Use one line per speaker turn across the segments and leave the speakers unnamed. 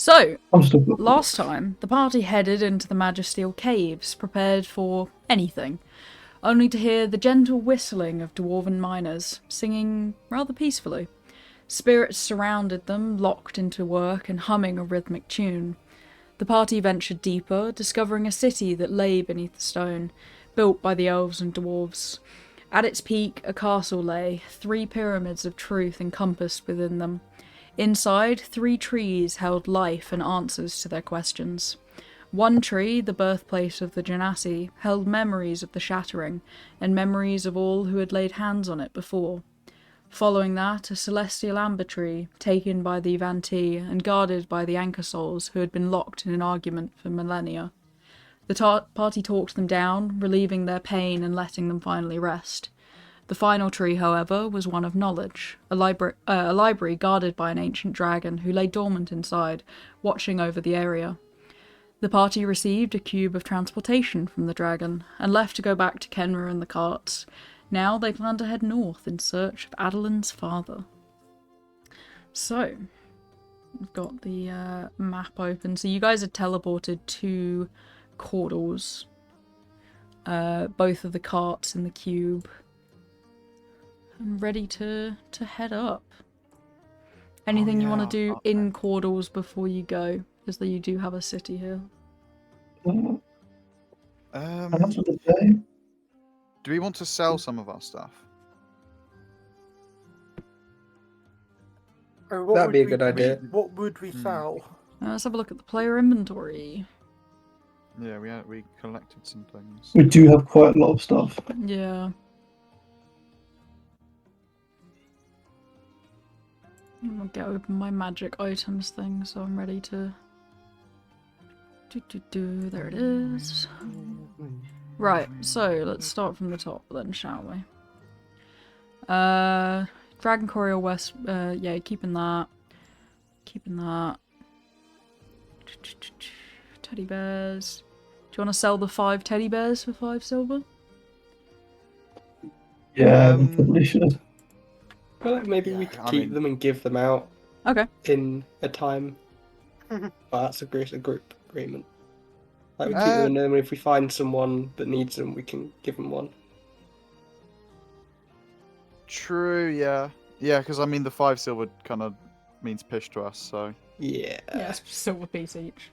So,
I'm still
last time, the party headed into the Magisteel caves, prepared for anything, only to hear the gentle whistling of dwarven miners, singing rather peacefully. Spirits surrounded them, locked into work and humming a rhythmic tune. The party ventured deeper, discovering a city that lay beneath the stone, built by the elves and dwarves. At its peak, a castle lay, 3 pyramids of truth encompassed within them. Inside, 3 trees held life and answers to their questions. One tree, the birthplace of the Genasi, held memories of the shattering, and memories of all who had laid hands on it before. Following that, a celestial amber tree, taken by the Yuan-ti and guarded by the anchor souls who had been locked in an argument for millennia. The party talked them down, relieving their pain and letting them finally rest. The final tree, however, was one of knowledge, a library guarded by an ancient dragon who lay dormant inside, watching over the area. The party received a cube of transportation from the dragon, and left to go back to Kenra and the carts. Now they plan to head north in search of Adelin's father. So, we've got the map open. So you guys are teleported to Cradle's. Both of the carts and the cube. I'm ready to head up. Anything you want to do in Cradle's before you go? Because you do have a city here.
That's what they say.
Do we want to sell some of our stuff?
That'd be a good idea.
What would we sell?
Let's have a look at the player inventory.
Yeah, we collected some things.
We do have quite a lot of stuff.
Yeah. I'll get open my magic items thing, so I'm ready to... There it is. Right, so let's start from the top then, shall we? Dragon Courier West, yeah, keeping that. Keeping that. Teddy bears. Do you want to sell the 5 teddy bears for 5 silver?
Yeah, we probably should.
Well, maybe we could keep them and give them out.
Okay.
In a time. Well, that's a group agreement. Like we keep them, and then if we find someone that needs them, we can give them one.
True, yeah. Yeah, because I mean the 5 silver kind of means pish to us, so...
Yeah.
Yeah, it's silver piece each.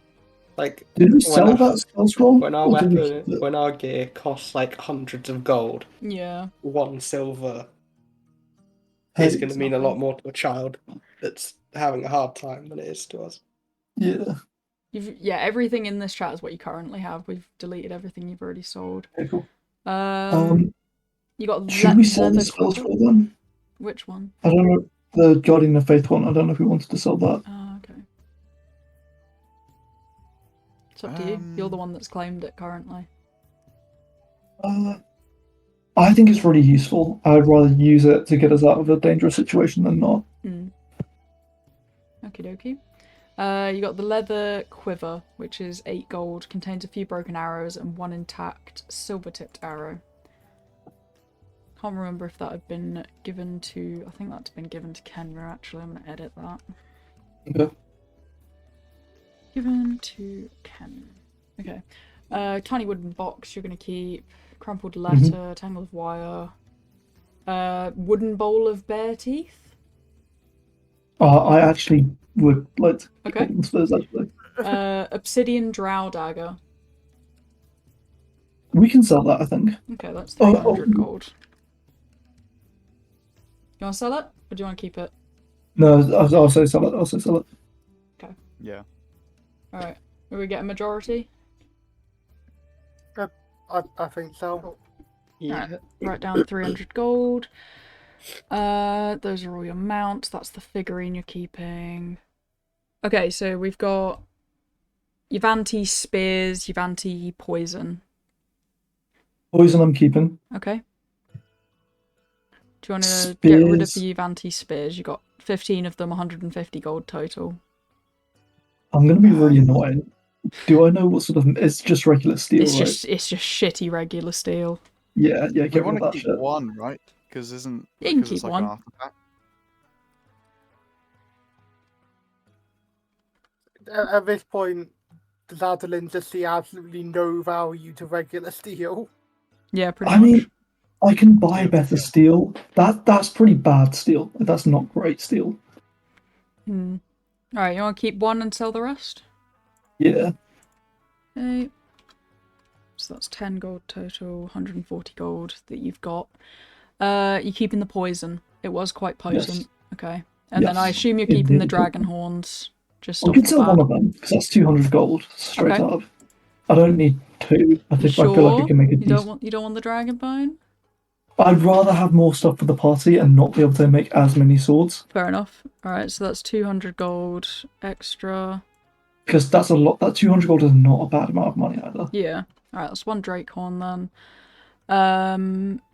Like,
did we sell that spell scroll?
When our gear costs like hundreds of gold,
yeah,
1 silver is going to mean a lot more to a child that's having a hard time than it is to us.
Yeah.
Everything in this chat is what you currently have. We've deleted everything you've already sold.
Okay, cool.
You got.
Should we sell the spell scroll then?
Which one?
I don't know. The Guardian of Faith one. I don't know if we wanted to sell that.
Oh, okay. It's up to you. You're the one that's claimed it currently.
I think it's really useful. I'd rather use it to get us out of a dangerous situation than not.
Okie dokie. You got the leather quiver, which is 8 gold, contains a few broken arrows and 1 intact silver-tipped arrow. Can't remember if that had been given to... I think that's been given to Kenra, actually. I'm going to edit that.
Okay.
Given to Ken. Okay. Tiny wooden box you're going to keep. Crumpled letter, tangle of wire. Wooden bowl of bear teeth.
I actually would like to
Okay.
those, actually.
Obsidian drow dagger.
We can sell that, I think.
Okay, that's 300 gold. You want to sell it, or do you want to keep it?
No, I'll say sell it. I'll say sell it.
Okay.
Yeah.
Alright. Will we get a majority?
I think so.
Yeah.
Alright. Write down 300 gold. Those are all your mounts. That's the figurine you're keeping. Okay, so we've got Yuan-ti spears, Yuan-ti poison.
Poison I'm keeping.
Okay. Do you want to get rid of the Yuan-ti spears? You got 15 of them, 150 gold total.
I'm going to be really annoying. Do I know what sort of... It's just regular steel,
It's
right?
just shitty regular steel.
Yeah,
We
get rid
want
of
to
that
keep
shit.
1, right? Because isn't...
You can
because it's
keep
like an
one.
artifact.
At this point, does Adeline just see absolutely no value to regular steel?
Yeah, pretty
I
much.
mean, I can buy
Yeah.
better steel. That's pretty bad steel. That's not great steel.
Alright, you want to keep one and sell the rest?
Yeah.
Okay. So that's 10 gold total, 140 gold that you've got. You're keeping the poison. It was quite potent.
Yes.
Okay. And then I
Yes.
assume you're
It
keeping the
really
dragon horns just
I
off
could
the
sell one
bat.
of them because that's 200 gold straight
Okay.
up. I don't need two. I
You
think I feel like I
sure?
can make a
You
decent.
don't want the dragon bone?
I'd rather have more stuff for the party and not be able to make as many swords
Fair enough. Alright, so that's 200 gold extra.
because that's a lot. That 200 gold is not a bad amount of money either.
Yeah. Alright, that's one drake horn then.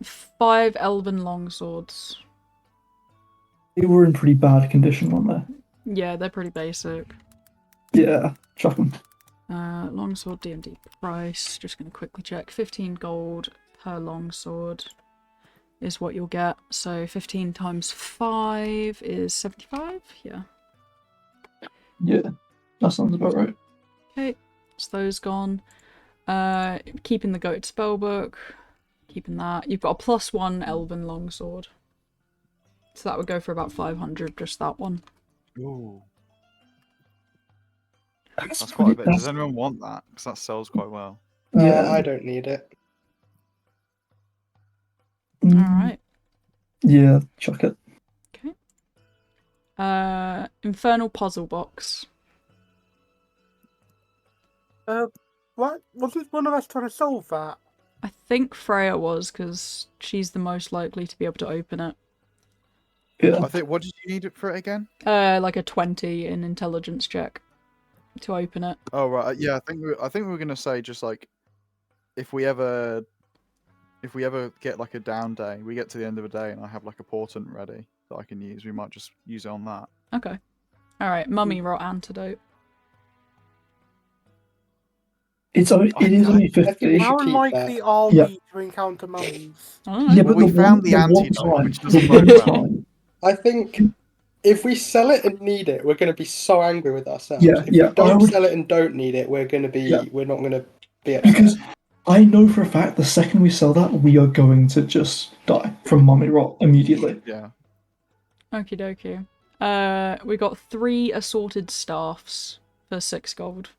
5 elven longswords.
They were in pretty bad condition, weren't they?
Yeah, they're pretty basic.
Yeah, chuck them.
Longsword DnD price. Just gonna quickly check. 15 gold per longsword is what you'll get. So 15 times 5 is 75. Yeah.
Yeah, that sounds about right.
Okay, so those gone. Keeping the goat spellbook. Keeping that. You've got a +1 elven longsword. So that would go for about 500, just that one.
Ooh.
That's
That's quite a bit.
that's-
Does anyone want that? Because that sells quite well.
Yeah.
I don't need it.
Alright.
Yeah, chuck it.
Infernal puzzle box.
What? Wasn't one of us trying to solve that?
I think Freya was, because she's the most likely to be able to open it.
Yeah.
I think. What did you need it for it again?
Like a 20 in intelligence check to open it.
Oh right, yeah. I think we were gonna say just like if we ever get like a down day, we get to the end of a day and I have like a portent ready that I can use. We might just use it on that.
Okay. Alright, mummy rot antidote.
It is only
I
50.
think we
How
should keep
unlikely
that.
are
Yeah.
we to encounter mummies?
I don't know.
Yeah,
Well,
but
we found the antidote,
time,
which doesn't
the
work
one
well.
time.
I think if we sell it and need it, we're going to be so angry with ourselves.
Yeah,
if
yeah,
we don't
I would-
sell it and don't need it, we're going to be.
Yeah.
We're not going to be upset.
Because I know for a fact the second we sell that, we are going to just die from mummy rot immediately.
Yeah.
Okie dokie. We got 3 assorted staffs for 6 gold.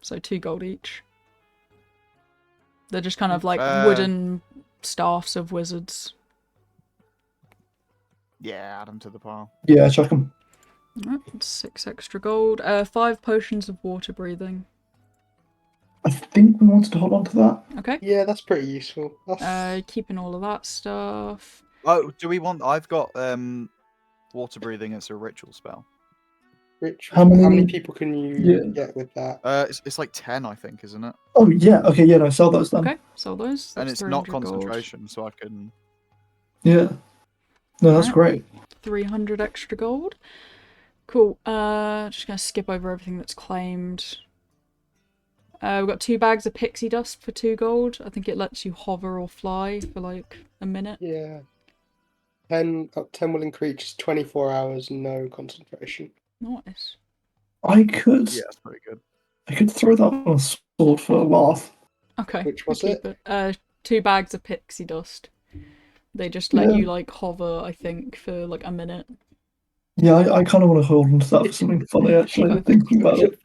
So 2 gold each. They're just kind of like wooden staffs of wizards.
Yeah, add them to the pile.
Yeah, chuck them.
Alright, 6 extra gold. 5 potions of water breathing.
I think we wanted to hold on to that.
Okay.
Yeah, that's pretty useful.
Keeping all of that stuff.
Oh, do we want? I've got water breathing. It's a ritual spell.
Rich.
How
How
many-
many people can you
Yeah.
get with that?
It's like 10, I think, isn't it?
Oh yeah, okay, yeah, no, sell those then.
Okay, sell those.
And
That's
it's not
300 gold.
concentration, so I can.
Yeah. No, that's
Alright.
great.
300 extra gold. Cool. Just gonna skip over everything that's claimed. We've got 2 bags of pixie dust for 2 gold. I think it lets you hover or fly for like a minute.
Yeah. 10 willing creatures, 24 hours, no concentration.
Nice.
I could
Yeah, it's pretty good.
I could throw that on a sword for a laugh.
Okay.
Which
we'll
was
keep it? 2 bags of pixie dust. They just let
Yeah.
you like hover, I think, for like a minute.
Yeah, I kind of want to hold on to that for something funny actually, thinking about it.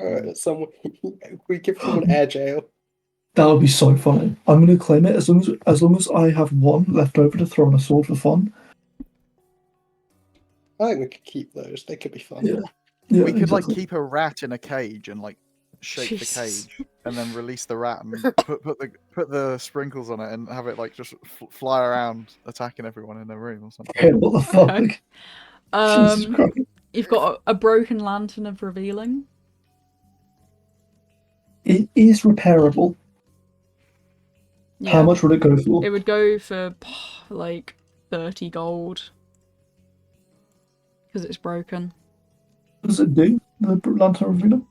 We give someone air jail.
That would be so funny. I'm gonna claim it as long as I have 1 left over to throw on a sword for fun.
I think we could keep those. They could be fun.
Yeah. Yeah,
We could like
exactly.
keep a rat in a cage and like shake
Jesus.
the cage, and then release the rat and put the sprinkles on it and have it like just fly around attacking everyone in their room or something.
Okay, what the fuck?
Okay.
Jesus Christ.
You've got a broken lantern of revealing.
It is repairable.
Yeah.
How much would it go for?
It would go for like 30 gold. Because it's broken.
What does it do? The lantern revealer?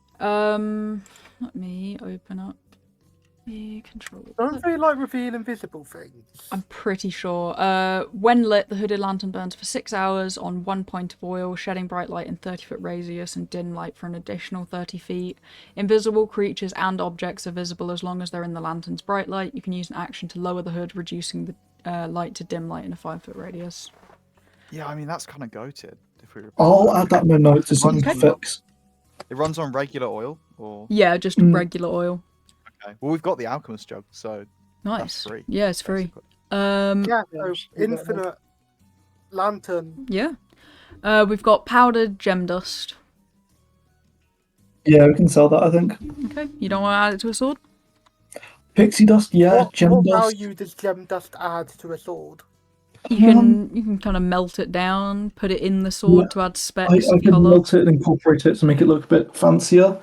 Let me open up Be controlled.
Don't they like reveal invisible things?
I'm pretty sure. When lit, the hooded lantern burns for 6 hours on 1 point of oil, shedding bright light in 30-foot radius and dim light for an additional 30 feet. Invisible creatures and objects are visible as long as they're in the lantern's bright light. You can use an action to lower the hood, reducing the light to dim light in a 5-foot radius.
Yeah, I mean that's kind of goated. If we
I'll add that in my notes as something to
Okay.
fix.
It runs on regular oil, or
Yeah, just regular oil.
okay. Well, we've got the alchemist jug, so
Nice.
that's free.
Yeah, it's free.
basically.
Yeah,
Yeah,
so
just leave that
infinite lantern.
Yeah. We've got powdered gem dust.
Yeah, we can sell that, I think.
Okay, you don't want to add it to a sword?
Pixie dust, yeah. Gem
What
dust.
value does gem dust add to a sword?
You can kind of melt it down, put it in the sword
Yeah.
to add
I
specs of
can
colour.
melt it and incorporate it to make it look a bit fancier.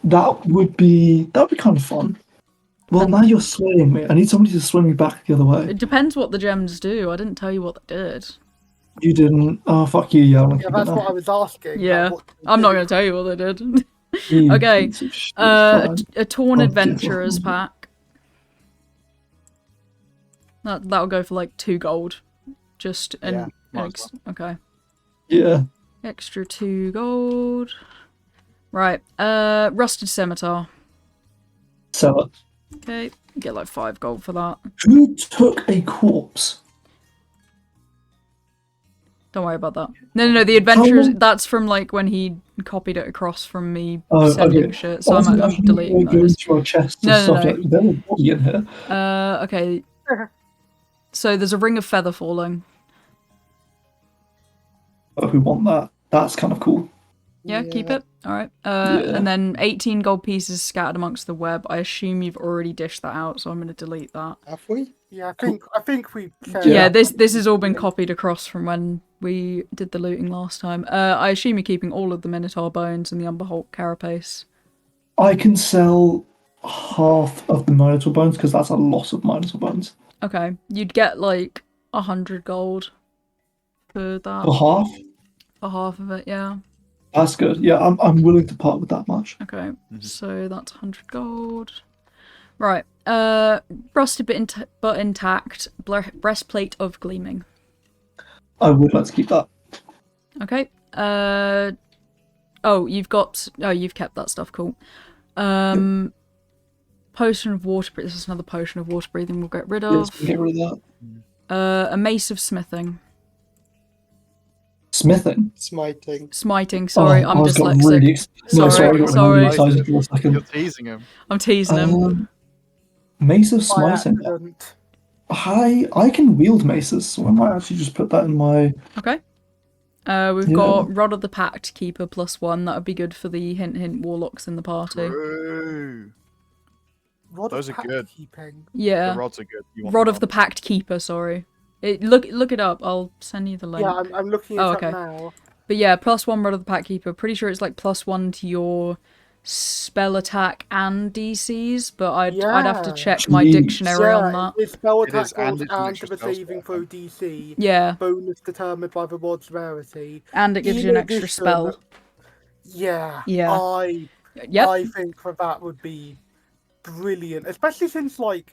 That'd be kind of fun. Well, now you're swaying me. I need somebody to swing me back the other way.
It depends what the gems do. I didn't tell you what they did.
You didn't. Oh, fuck you, yeah.
Yeah, that's what I was asking.
Yeah,
like, what do
I'm not
do?
going to tell you what they did.
You
Okay,
piece of shit,
a
fine.
torn
Oh,
adventurers
dear.
pack. That'll go for like 2 gold. Just
Yeah,
an
might as
okay.
Yeah.
Extra 2 gold. Right. Rusted scimitar.
Sell it.
Okay, get like 5 gold for that.
Who took a corpse?
Don't worry about that. No. The adventurers.
Oh.
That's from like when he copied it across from me
Oh,
sending
okay.
shit. So
I was
I'm
imagining
deleting
we were going
those.
through our chests
No,
and stuff.
no.
Like, there's a body in here.
Okay. So there's a ring of feather falling.
Oh, we want that. That's kind of cool.
Yeah, keep
Yeah.
it. All right.
Yeah.
And then 18 gold pieces scattered amongst the web. I assume you've already dished that out, so I'm going to delete that.
Have we?
Yeah, I think we.
Yeah, this has all been copied across from when we did the looting last time. I assume you're keeping all of the Minotaur bones and the Umber Hulk carapace.
I can sell half of the Minotaur bones because that's a lot of Minotaur bones.
Okay, you'd get like 100 gold for that.
For half?
For half of it, yeah.
That's good. Yeah, I'm willing to part with that much.
Okay, so that's 100 gold. Right, rusted but intact, breastplate of gleaming.
I would like to keep that.
Okay, you've kept that stuff, cool. Potion of water breathing, this is another potion of water breathing we'll get rid of.
Yes, we get rid of that.
A mace of smithing.
Smithing?
Smiting, sorry, I'm
I was got
dyslexic.
really
Sorry,
I got
sorry.
really excited for a second.
You're teasing him.
I'm teasing him.
Mace of
By
smiting.
accident.
I can wield maces, so I might actually just put that in my.
Okay. We've got Rod of the Pact Keeper +1. That would be good for the hint warlocks in the party.
True.
Rod
Those
of
are good.
Keeping.
Yeah.
The rods are good. You want
Rod
the
of the
rods.
Pact Keeper, sorry. Look it up. I'll send you the link.
Yeah, I'm looking it
Oh,
up
okay.
now.
But yeah, +1 Rod of the Pact Keeper. Pretty sure it's like +1 to your spell attack and DCs, but I'd have to
Yeah.
check my
Jeez.
dictionary on
Yeah,
that.
it's spell
It
attack
is, and
rolls
it's an
and
extra
the
spell
saving
spell.
throw DC.
Yeah,
Bonus determined by the rod's rarity.
and it gives you
In
an extra
addition,
spell.
Yeah.
Yeah. Yep.
I think that would be brilliant, especially since, like,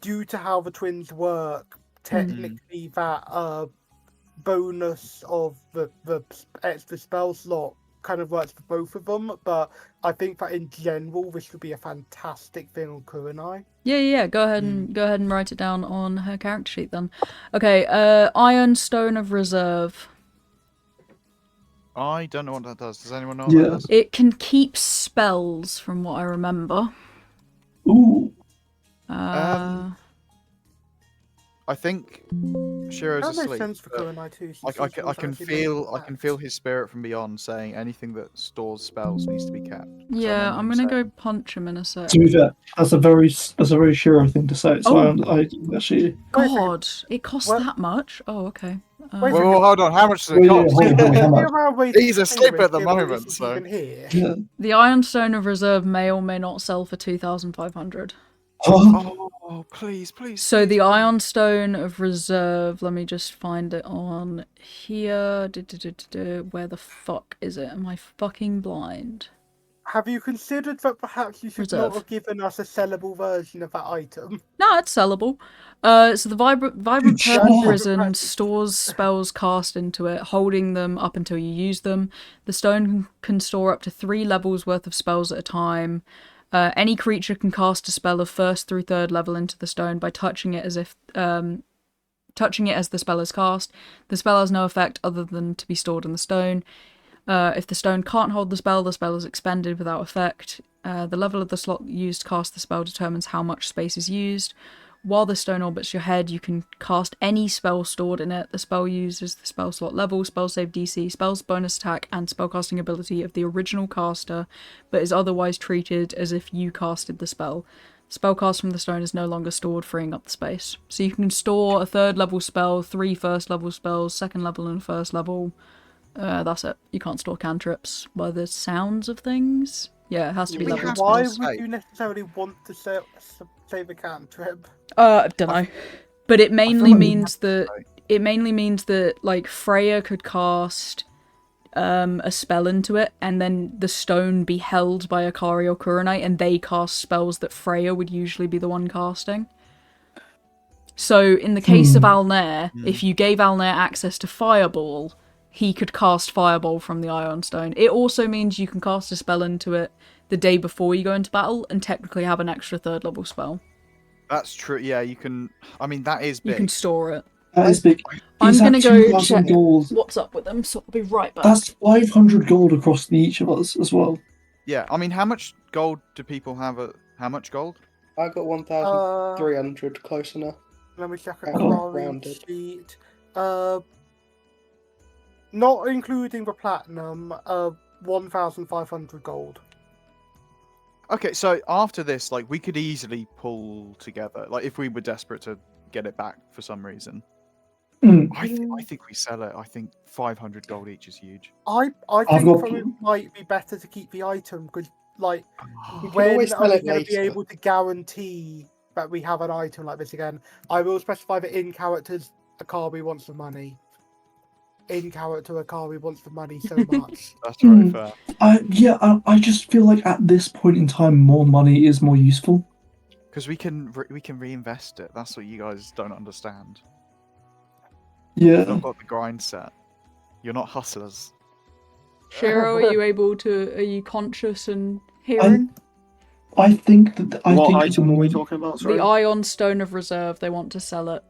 due to how the twins work, technically that bonus of the extra spell slot kind of works for both of them. But I think that in general, this would be a fantastic thing on Kurenai.
Yeah. Go ahead and write it down on her character sheet then. Okay. Iron Stone of Reserve.
I don't know what that does. Does anyone know what
Yeah.
that does?
It can keep spells, from what I remember.
Ooh.
I think Shiro's
That makes
asleep.
sense for
but
Kurenai too. since
I
she's
can
also actually
I can feel his spirit from beyond saying anything that stores spells needs to be kept. So I
Yeah,
remember
I'm
him
gonna
saying-
go punch him in a sec.
To be fair, that's a very Shiro thing to say. So
Oh.
I actually.
God, it costs
What?
that much? Oh, okay.
Wait a
Whoa, hold on. How much does it
Wait,
cost?
hold on, how much?
He's asleep at the moment, so-
Even here.
Yeah.
The Iron Stone of Reserve may or may not sell for 2,500.
Oh, please.
So the Iron Stone of Reserve, let me just find it on here. Where the fuck is it? Am I fucking blind?
Have you considered that perhaps you should not
Reserve.
have given us a sellable version of that item?
No, it's sellable. So the vibrant
Sure.
purple prison stores spells cast into it, holding them up until you use them. The stone can store up to 3 levels worth of spells at a time. Any creature can cast a spell of 1st through 3rd level into the stone by touching it as the spell is cast. The spell has no effect other than to be stored in the stone. If the stone can't hold the spell is expended without effect. The level of the slot used to cast the spell determines how much space is used. While the stone orbits your head, you can cast any spell stored in it. The spell uses the spell slot level, spell save DC, spell's bonus attack, and spellcasting ability of the original caster, but is otherwise treated as if you casted the spell. Spell cast from the stone is no longer stored, freeing up the space. So you can store a 3rd level spell, 3 1st level spells, 2nd level and 1st level. That's it. You can't store cantrips by the sounds of things. Yeah, it has to be
We
level
have
spells.
Why
spells
would
saved.
you necessarily want to save a cantrip?
Don't know. But it mainly
like we
means that like Freya could cast a spell into it, and then the stone be held by Akari or Kuranite, and they cast spells that Freya would usually be the one casting. So in the case of Alnair, if you gave Alnair access to Fireball, he could cast Fireball from the Ion Stone. It also means you can cast a spell into it the day before you go into battle and technically have an extra 3rd level spell.
That's true. Yeah, you can. I mean, that is big.
You can store it.
That is big.
I'm
Is that
gonna go
2,000
check
gold?
what's up with them, so I'll be right back.
That's 500 gold across each of us as well.
Yeah, I mean, how much gold do people have? How much gold?
I got 1,300 close enough.
Let me check a
Oh,
quarry
rounded.
sheet. Not including the platinum, 1,500 gold.
Okay, so after this, like, we could easily pull together, like, if we were desperate to get it back for some reason.
Mm.
I think we sell it. I think 500 gold each is huge.
I
I've
think
got-
that it might be better to keep the item because, like,
You can
when
always
are
sell
we
it
going to be
later.
able to guarantee that we have an item like this again? I will specify that in characters, Akari wants the money. In character, Akari wants the money so much.
That's very fair.
I just feel like at this point in time, more money is more useful.
Because we can reinvest it. That's what you guys don't understand.
Yeah.
You've not got the grind set. You're not hustlers.
Shiro, are you conscious and hearing?
I think that
What item are we talking about? Sorry.
The Ion Stone of Reserve, they want to sell it.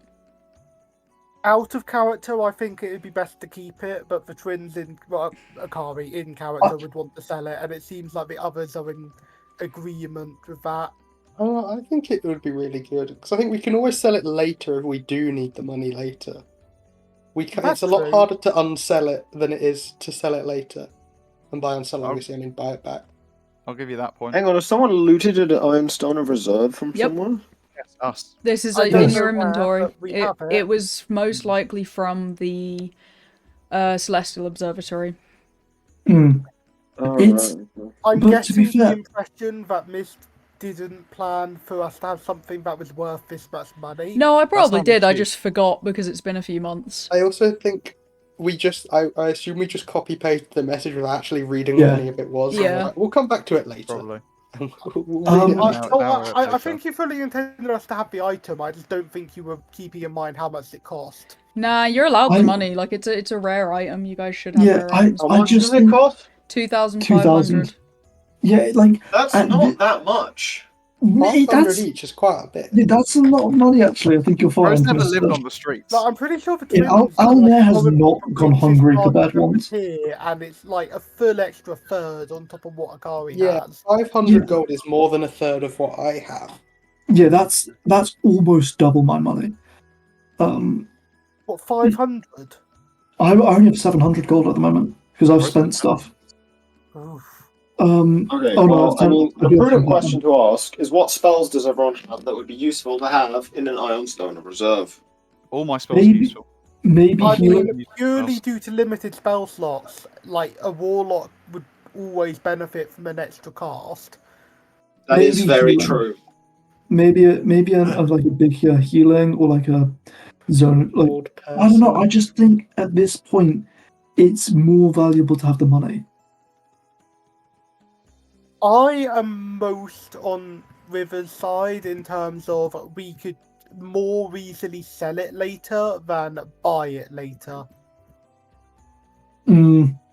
Out of character, I think it would be best to keep it, but the twins Akari in character would want to sell it, and it seems like the others are in agreement with that.
I think it would be really good because I think we can always sell it later if we do need the money later. It's a lot
true.
harder to unsell it than it is to sell it later. And by unsell, obviously, I mean buy it back.
I'll give you that point.
Hang on, has someone looted an Ironstone of Reserve from
Yep.
someone?
Yes, us.
This is
I
in
don't
your
know where,
inventory.
but we have it.
It was most likely from the Celestial Observatory.
Mm.
Oh,
It's-
right.
I'm
But to be
getting the
fair-
impression that Mist didn't plan for us to have something that was worth this much money.
No, I probably
not
did. I
cheap.
just forgot because it's been a few months.
I also think I assume we just copy pasted the message without actually reading
Yeah.
what any of it was.
Yeah.
Like, we'll come back to it later.
Probably.
We'll read it
Now-
later.
now
I
later.
think you fully intended us to have the item. I just don't think you were keeping in mind how much it cost.
Nah, you're allowed the
I-
money. Like it's a rare item. You guys should have
Yeah,
rare items.
How
I
much
just
does it
think-
cost?
2,500.
Yeah, like
That's
and
not
the-
that much.
mate,
500
that's
each is quite a bit.
that's a lot of money actually. I think you'll
Rose
find.
never
because,
lived on the streets.
Like, I'm pretty sure the
Yeah,
twins.
Alnair has
currently
not
the
gone
richest
hungry for
card
bad
member
ones.
Here, and it's like a full extra third on top of what Akari
Yeah,
has.
500
Yeah.
gold is more than a third of what I have.
Yeah, that's almost double my money.
What, 500?
I only have 700 gold at the moment because I've
Where's
spent
that?
stuff.
Oof.
Okay,
Oh, no,
well,
I've
I mean,
done-
the
I've
prudent
done-
question to ask is what spells does everyone have that would be useful to have in an Ironstone of Reserve?
All my spells are
Maybe-
useful.
Maybe
I
healing.
mean, purely due to limited spell slots, like a warlock would always benefit from an extra cast.
That is
Maybe
very
healing.
true.
Maybe like a big healing or like a zone. Like
Old person.
I don't know. I just think at this point, it's more valuable to have the money.
I am most on River's side in terms of we could more easily sell it later than buy it later.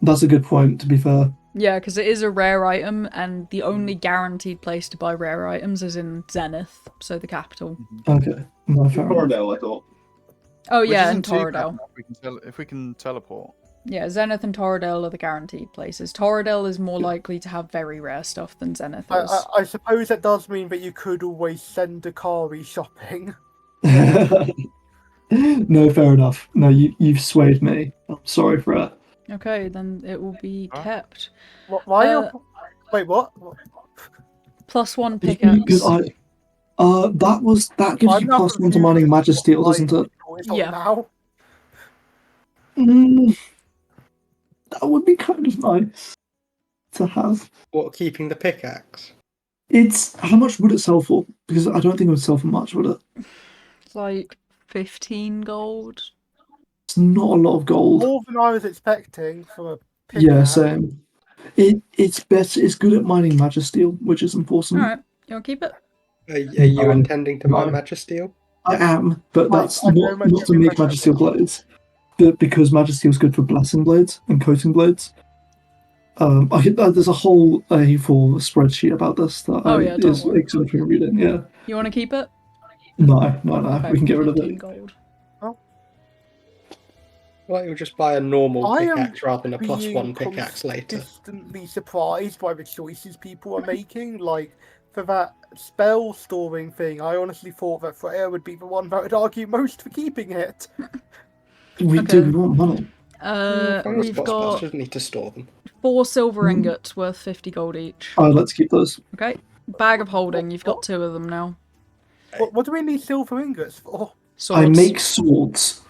That's a good point, to be fair.
Yeah, because it is a rare item, and the only guaranteed place to buy rare items is in Zenith, so the capital.
Okay, no, fair enough.
Cradle, I thought.
Oh
Which
yeah,
isn't
and
too bad
Torridale.
if we can teleport.
Yeah, Zenith and Torridale are the guaranteed places. Torridale is more likely to have very rare stuff than Zenith is.
I suppose that does mean that you could always send Akari shopping.
No, fair enough. No, you've swayed me. I'm sorry for it.
Okay, then it will be
Huh?
kept.
Why? Wait, what?
+1
Because
pickaxe.
that gives
I'm
you
not
+1 to
confused
mining
as to
Magisteel,
why
doesn't it?
it's on
Yeah.
Now.
That would be kind of nice to have.
What, keeping the pickaxe?
It's how much would it sell for? Because I don't think it would sell for much, would it?
It's like 15 gold.
It's not a lot of gold.
More than I was expecting from a pickaxe.
Yeah, same. It's better. It's good at mining Magisteel, which is important.
Alright, you want to keep it?
Are you intending to mine
no.
Magisteel?
I am, but that's
I very
not
much
to
agree
make
with that.
Magisteel blades, but because Magisteel is good for blessing blades and coating blades. There's a whole A4 spreadsheet about this that is
don't worry.
excellent for reading. Yeah.
You want to keep it?
No.
Okay,
We can get rid of
15
it.
gold.
Well, you'll just buy a normal
I am
pickaxe rather than a
being
+1 pickaxe later.
Consistently surprised by the choices people are making. Like for that spell storing thing, I honestly thought that Freya would be the one that would argue most for keeping it.
We
Okay.
do want money.
We've got
Just need to store them.
4 silver ingots worth 50 gold each.
Let's keep those.
Okay. Bag of holding, you've got 2 of them now.
What do we need silver ingots for?
Swords.
I make swords.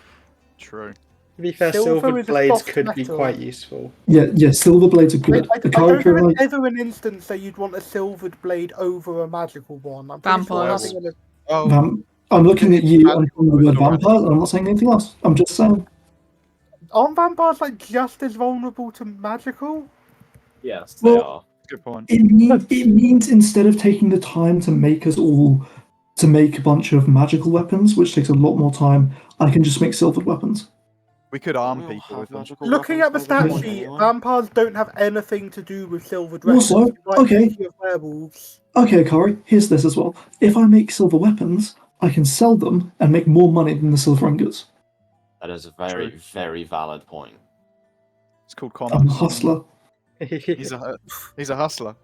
True.
To be fair,
Silver
silver
is a
blades
soft
could be
metal.
quite useful.
Yeah, silver blades are good.
I
The
don't think
character
there's ever an instance that you'd want a silvered blade over a magical one. I'm pretty sure
Vampires.
having
Oh,
I'm looking at you and from the word
Magical.
vampire, and I'm not saying anything else. I'm just saying.
aren't vampires like just as vulnerable to magical?
Yes, they
Well-
are.
good point.
It means instead of taking the time to make a bunch of magical weapons, which takes a lot more time, I can just make silvered weapons.
We could arm
We'll
people
have
with them.
magical
Looking at the
weapons
stat
maybe
sheet,
anyway.
vampires don't have anything to do with silvered weapons.
Also,
Like
okay.
plenty of werewolves.
Okay, Kari, here's this as well. If I make silver weapons, I can sell them and make more money than the silver ingots.
That is a very,
True.
very valid point.
It's called
I'm a
commerce.
hustler.
He's a hustler.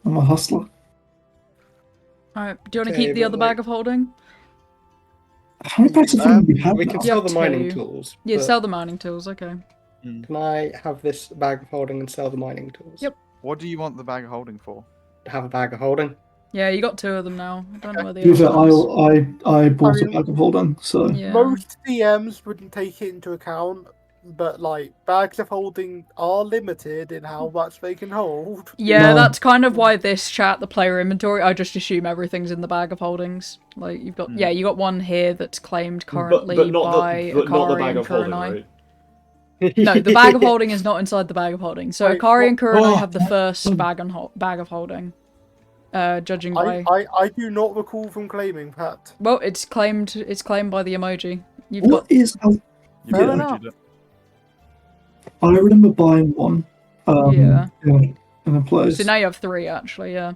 I'm a hustler.
Alright, do you want to
Okay,
keep the
but,
other
like-
bag of holding?
How many bags of holding do we have
we
now?
can
You
sell
have
the mining
2.
tools.
Yeah,
but
sell the mining tools, okay.
Can I have this bag of holding and sell the mining tools?
Yep.
What do you want the bag of holding for?
Have a bag of holding.
Yeah, you got 2 of them now. I don't know where the
To be fair,
other one is.
I bought
I
a
mean-
bag of holding, so
Yeah.
Most DMs wouldn't take it into account, but like bags of holding are limited in how much they can hold.
Yeah,
No.
that's kind of why this chat, the player inventory, I just assume everything's in the bag of holdings. Like, you've got, you got one here that's claimed currently
but not
by
the, but not the
Akari
bag
and
of holding,
Kurenai.
right?
No, the bag of holding is not inside the bag of holding. So
Wait,
Akari and Kurenai
Oh.
have the first bag of holding. Judging by...
I do not recall from claiming that.
Well, it's claimed by the emoji. You've got...
what is?
You
Fair
can
enough.
do that.
I remember buying one.
Yeah.
In a place.
So now you have 3, actually, yeah.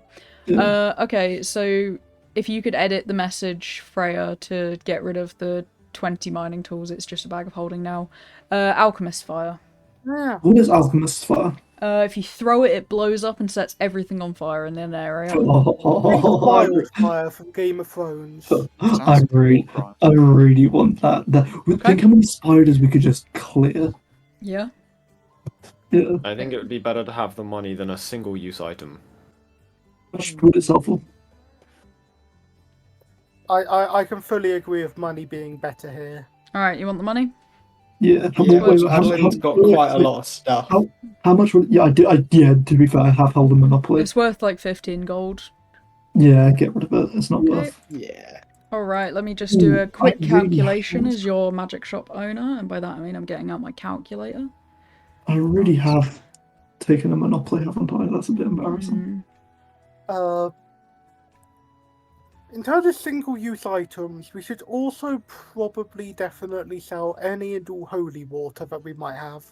Yeah.
Okay, so if you could edit the message, Freya, to get rid of the 20 mining tools, it's just a bag of holding now. Alchemist fire.
Yeah.
What is alchemist fire?
If you throw it, it blows up and sets everything on fire in an area.
Wildfire from Game of Thrones.
I really want that. Think how many spiders we could just clear.
Yeah.
Yeah.
I think it would be better to have the money than a single-use item.
Which would it sell for?
I can fully agree with money being better here.
Alright, you want the money?
Yeah.
Adeline's got quite a lot of stuff.
How much would? Yeah, I do. Yeah. To be fair, I have held a monopoly.
It's worth like 15 gold.
Yeah, get rid of it. It's not
Okay.
worth.
Yeah.
Alright, let me just do a quick
I really
calculation
have-
as your magic shop owner, and by that I mean I'm getting out my calculator.
I really have taken a monopoly, haven't I? That's a bit embarrassing.
In terms of single-use items, we should also probably definitely sell any and all holy water that we might have.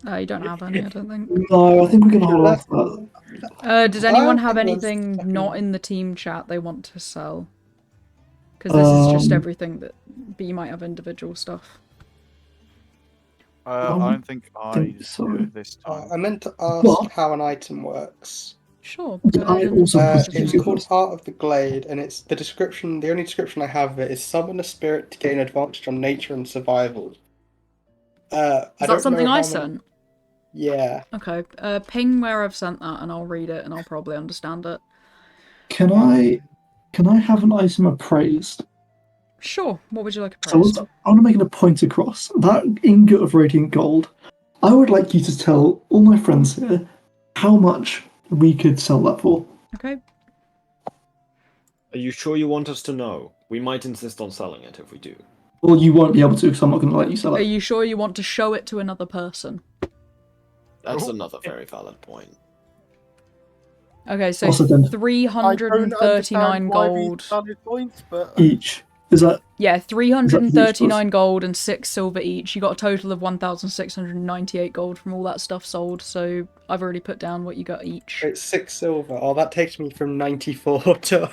You don't have any, I don't think.
No, I think we're going to hold off that.
Does anyone have
think there's
anything
definitely-
not in the team chat they want to sell? Because this is just everything that... But you might have individual stuff.
I don't think I
think so.
do it this time.
I meant to ask
What?
how an item works.
Sure.
Yeah,
go
I
ahead and
also
ask
question
It's
me.
it.
called Heart of the Glade, and it's the description. The only description I have of it is summon a spirit to gain advantage on nature and survival.
Is that something I sent?
Yeah.
Okay. Ping where I've sent that and I'll read it and I'll probably understand it.
Can I have an item appraised?
Sure. What would you like
So
appraised?
I want to make a point across. That ingot of radiant gold, I would like you to tell all my friends here how much we could sell that for.
Okay.
Are you sure you want us to know? We might insist on selling it if we do.
Well, you won't be able to because I'm not going to let you sell
Are
it.
you sure you want to show it to another person?
That's
Oh.
another very valid point.
Okay, so
Also then-
339 gold.
Valid points, but
Each. Is that...
Yeah,
Is that
339 gold and 6 silver each. You got a total of 1,698 gold from all that stuff sold, so I've already put down what you got each.
It's 6 silver. Oh, that takes me from 94 to...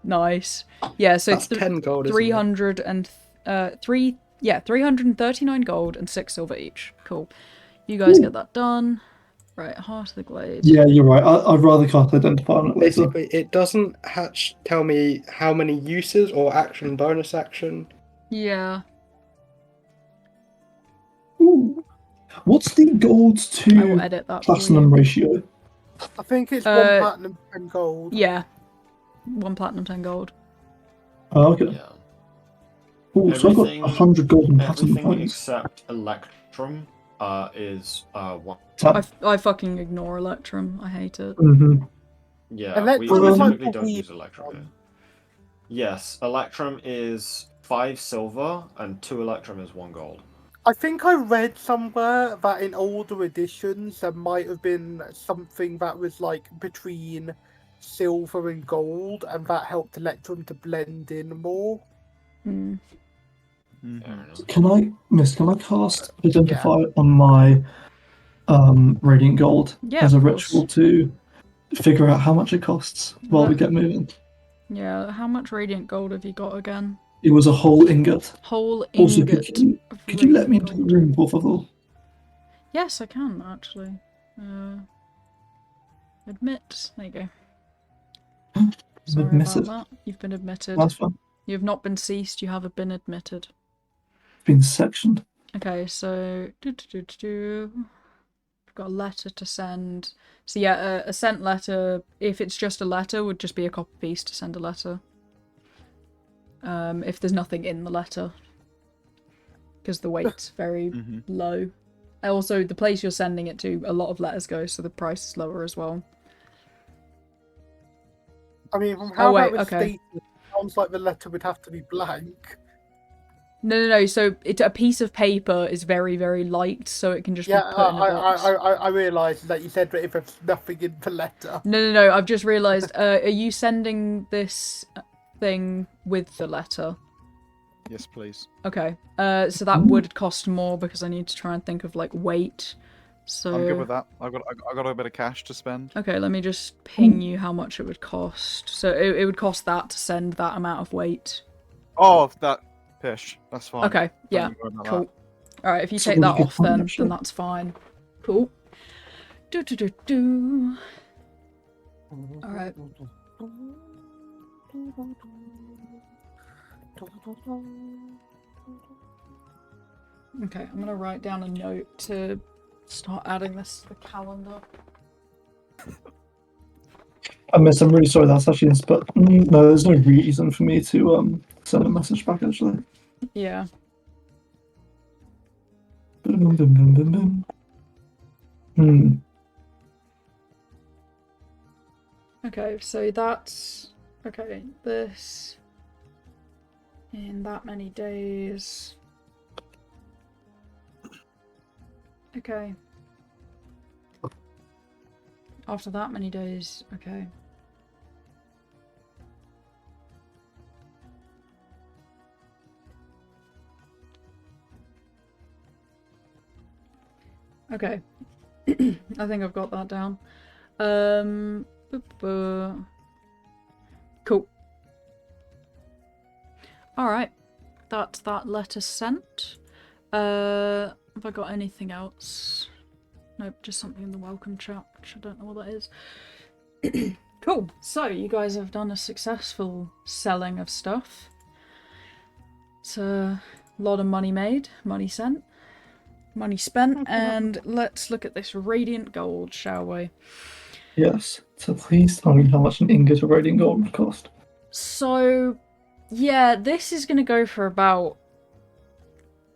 Nice. Yeah, so
That's 10 gold, isn't it?
339 gold and 6 silver each. Cool. You guys get that done. Right, Heart of the Glade.
Yeah, you're right. I'd rather cast Identify on it later.
Basically, it doesn't tell me how many uses or action, bonus action.
Yeah.
Ooh. What's the gold
I will
to
edit that for
platinum
you.
ratio?
I think it's 1 platinum, 10 gold.
Yeah. 1 platinum, 10 gold.
Oh, okay.
Yeah.
Ooh, so I've got
Everything-
100 gold and platinum
Everything
points.
except Electrum is 1.
I fucking ignore Electrum. I hate it.
Mm-hmm.
Yeah,
Electrum
we
is like
typically
the
don't use
weird
Electrum
one.
here. Yes, Electrum is 5 silver and 2 Electrum is 1 gold.
I think I read somewhere that in older editions there might have been something that was like between silver and gold, and that helped Electrum to blend in more.
Hmm.
Fair enough.
Can I cast Identify on my Radiant Gold
Yeah,
as a
of course.
ritual to figure out how much it costs while we get moving?
Yeah, how much radiant gold have you got again?
It was a whole ingot.
Whole
Also,
ingot.
could you let me
radiant
into the
gold.
room, por favor?
Yes, I can actually. Admit. There you go. Sorry
Admitted.
about that. You've been admitted.
That's fine.
You have not been ceased. You have been admitted.
It's been sectioned.
Okay, so We've got a letter to send. So yeah, a sent letter. If it's just a letter, would just be a copy paste to send a letter. If there's nothing in the letter, because the weight's very low. Also, the place you're sending it to, a lot of letters go, so the price is lower as well.
I mean, from how
wait,
that was
okay.
stated, it sounds like the letter would have to be blank.
No. So a piece of paper is very, very light, so it can just
Yeah,
be put in a box.
I realised that you said that if there's nothing in the letter.
No. I've just realised. Are you sending this thing with the letter?
Yes, please.
Okay. So that would cost more because I need to try and think of like weight. So
I'm good with that. I got a bit of cash to spend.
Okay, let me just ping you how much it would cost. So it would cost that to send that amount of weight.
Oh, that pish. That's fine.
Okay, yeah,
Don't you worry about
cool.
that.
All right, if you
So
take
we
that
could
off,
find
then
that shop.
that's fine. Cool. Do. All right. Okay, I'm gonna write down a note to start adding this to the calendar.
I'm really sorry, that's actually this, but no, there's no reason for me to send a message back, actually.
Yeah. Okay, so that's... Okay, this... In that many days... Okay. After that many days, okay. Okay. I think I've got that down. Cool. Alright. That's that letter sent. Have I got anything else? Nope, just something in the welcome chat, which I don't know what that is. Cool. So, you guys have done a successful selling of stuff. It's a lot of money made, money sent, money spent, and let's look at this radiant gold, shall we?
Yes. So please tell me how much an ingot of radiant gold would cost.
So, yeah, this is going to go for about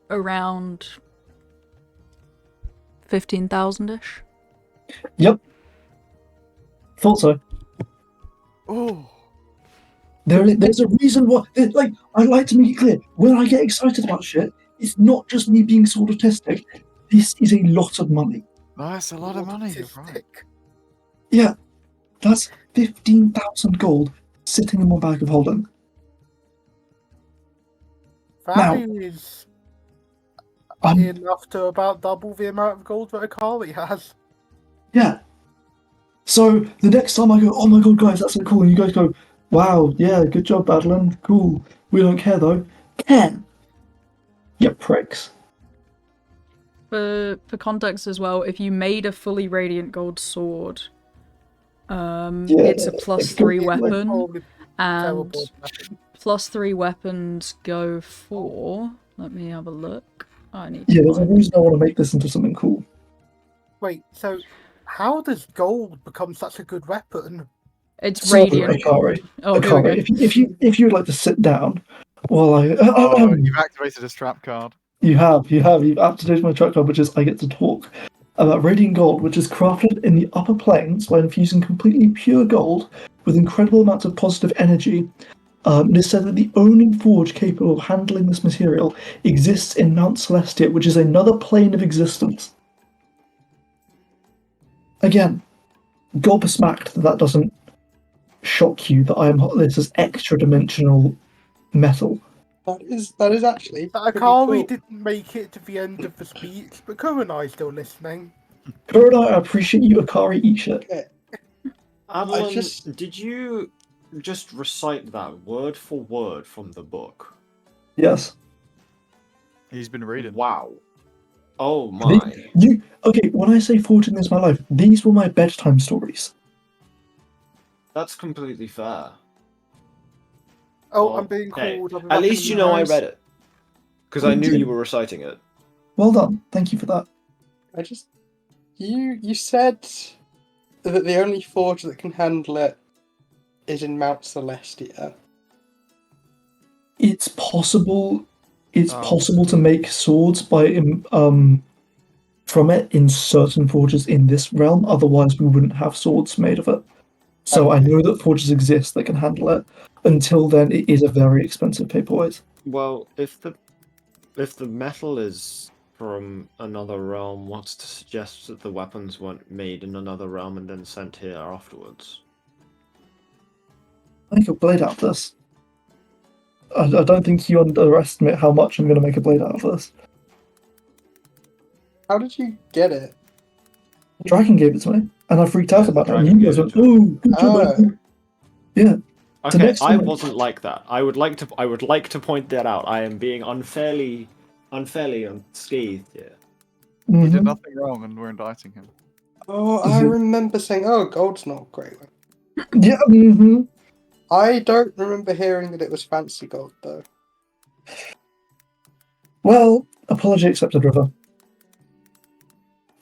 around 15,000-ish.
Yep. Thought so.
Oh,
There's a reason why. Like, I like to make it clear, when I get excited about shit, it's not just me being sort of autistic. This is a lot of money.
that's a lot of money. You're right.
Yeah, that's 15,000 gold sitting in my bag of holding.
That is
Um,
enough to about double the amount of gold that Akali has.
Yeah. So the next time I go, oh my god, guys, that's so cool, and you guys go, wow, yeah, good job, Badland, cool. We don't care though. Ken, you pricks.
For context as well, if you made a fully radiant gold sword, it's a +3 weapon, and +3 weapons go for. Let me have a look. I need.
Yeah, there's a reason I want to make this into something cool.
Wait, so how does gold become such a good weapon?
It's
So,
radiant.
Akari,
Oh, here we go.
if you'd like to sit down, while I
You've activated a strap card.
You've activated my track card, which is I get to talk about radiant gold, which is crafted in the upper planes by infusing completely pure gold with incredible amounts of positive energy. It is said that the only forge capable of handling this material exists in Mount Celestia, which is another plane of existence. Again, gobsmacked that doesn't shock you that this is extra-dimensional metal.
That is actually.
Akali
cool.
didn't make it to the end of the speech, but Kurenai's still listening.
Kurenai, I appreciate you, Akari, eat shit.
Okay.
Adeline, did you just recite that word for word from the book?
Yes.
He's been reading.
Wow. Oh my.
Okay, when I say Fortune is my life, these were my bedtime stories.
That's completely fair.
Oh,
Well,
I'm being called. I'll be
At
back
least
in
you
a
know I
minute.
read it. Because I knew you were reciting it.
Well done. Thank you for that.
You said that the only forge that can handle it is in Mount Celestia.
It's possible. It's possible to make swords from it in certain forges in this realm. Otherwise, we wouldn't have swords made of it. So I know that forges exist that can handle it. Until then, it is a very expensive paperweight.
Well, if the metal is from another realm, what's to suggest that the weapons weren't made in another realm and then sent here afterwards?
I make a blade out of this. I don't think you underestimate how much I'm going to make a blade out of this.
How did you get it?
Dragon gave it to me, and I freaked out about it. And you guys went, "Oh, good job!" Yeah.
Okay, I wasn't like that. I would like to point that out. I am being unfairly unscathed here.
Mm-hmm.
He did nothing wrong, and we're indicting him.
Oh, I remember saying, "Oh, gold's not great."
Yeah. Mm-hmm.
I don't remember hearing that it was fancy gold, though.
Well, apology accepted, River.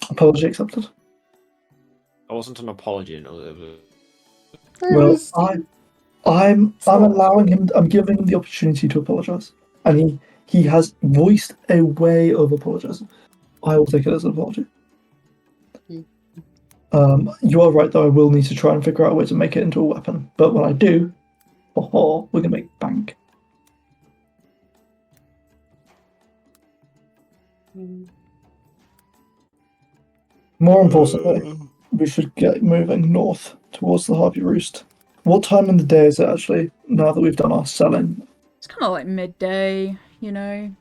Apology accepted.
It wasn't an apology. No,
Well, I'm allowing him. I'm giving him the opportunity to apologize, and he has voiced a way of apologizing. I will take it as an apology. You are right, though. I will need to try and figure out a way to make it into a weapon. But when I do, we're gonna make bank. More importantly, we should get moving north towards the Harpy Roost. What time in the day is it actually? Now that we've done our selling,
It's kind of like midday, you know.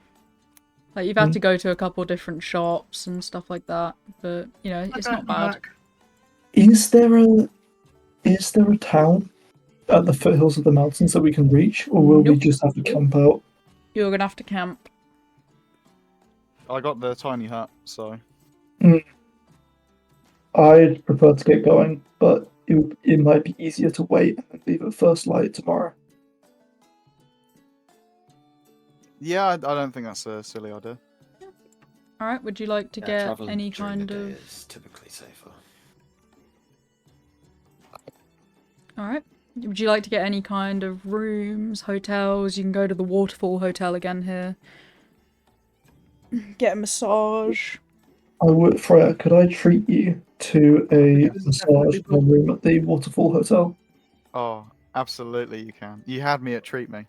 Like, you've had to go to a couple different shops and stuff like that, but, you know, it's not bad.
Is there a town at the foothills of the mountains that we can reach, or will we
Nope.
just have to camp out?
You're gonna have to camp.
I got the tiny hut, so
I'd prefer to get going, but it might be easier to wait and leave at first light tomorrow.
yeah, I don't think that's a silly idea.
Alright, would you like to
Yeah,
get
traveling
any
during the
kind
day
of...
is typically safer.
Alright. Would you like to get any kind of rooms, hotels? You can go to the Waterfall Hotel again here. Get a massage.
Freya, could I treat you to a
Yeah,
massage in a room at the Waterfall Hotel?
Oh, absolutely, you can. You had me at treat me.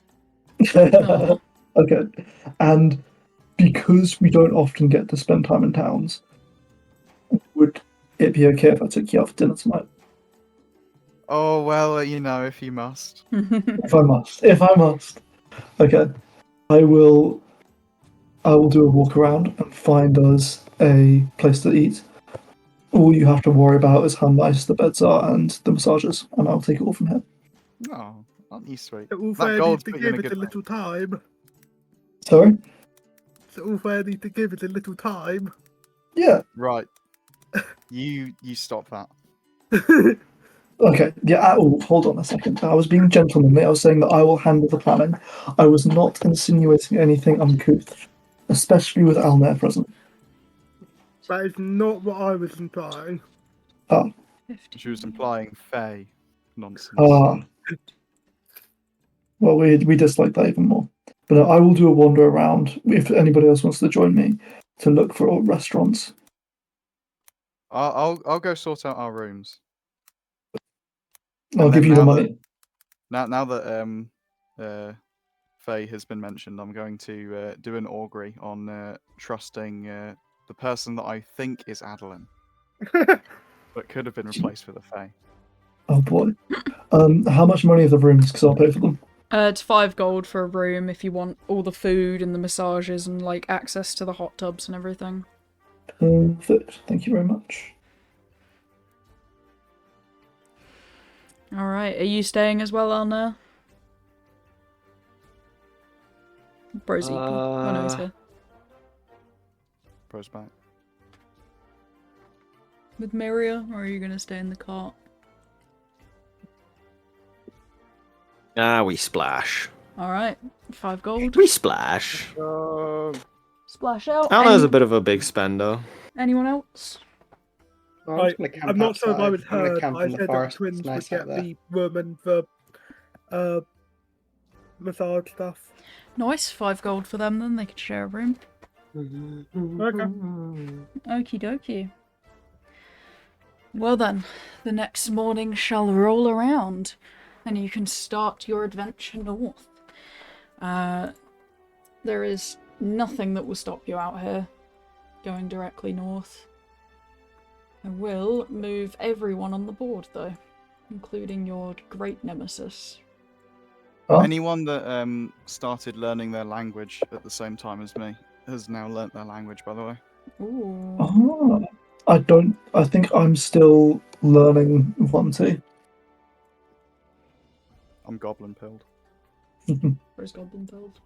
Aw.
Okay. And because we don't often get to spend time in towns, would it be okay if I took you out for dinner tonight?
Oh well, you know, if you must.
If I must. Okay. I will do a walk around and find us a place to eat. All you have to worry about is how nice the beds are and the massages, and I'll take it all from here.
Oh, aren't you sweet?
So all
That
fair
gold's
needs to
put you in
give
a
it a
good
little time.
Sorry?
So all fair needs to give it a little time.
Yeah.
Right. You stop that.
Okay. Yeah. Oh, hold on a second. I was being gentlemanly. I was saying that I will handle the planning. I was not insinuating anything uncouth, especially with Alnair present.
That is not what I was implying.
Ah.
She was implying Faye nonsense.
Ah. Well, we dislike that even more. But no, I will do a wander around if anybody else wants to join me to look for restaurants.
I'll go sort out our rooms.
I'll
And
give
then
you the
now
money.
Now that Faye has been mentioned, I'm going to do an augury on trusting the person that I think is Adeline, but could have been replaced with a Faye.
Oh boy. How much money are the rooms? Because I'll pay for them.
It's 5 gold for a room if you want all the food and the massages and, like, access to the hot tubs and everything.
Perfect. Thank you very much.
Alright, are you staying as well, Alna? Bro's equal. Oh no, he's here.
Bro's back.
With Miria, or are you gonna stay in the cart?
We splash.
Alright, 5 gold.
We splash.
Splash out.
Alna's a bit of a big spender.
Anyone else?
I'm not sure if I was
I'm gonna
heard,
camp
but I
in the
said that
forest.
twins
It's
would
nice
get
out there.
the room and the massage stuff.
Nice, 5 gold for them then, they could share a room.
Okay.
Okie dokie. Well then, the next morning shall roll around, and you can start your adventure north. There is nothing that will stop you out here going directly north. I will move everyone on the board though, including your great nemesis.
Huh?
Anyone that started learning their language at the same time as me has now learnt their language, by the way.
Ooh.
Oh, I think I'm still learning Yuan-ti.
I'm goblin pilled.
Where's Goblin build?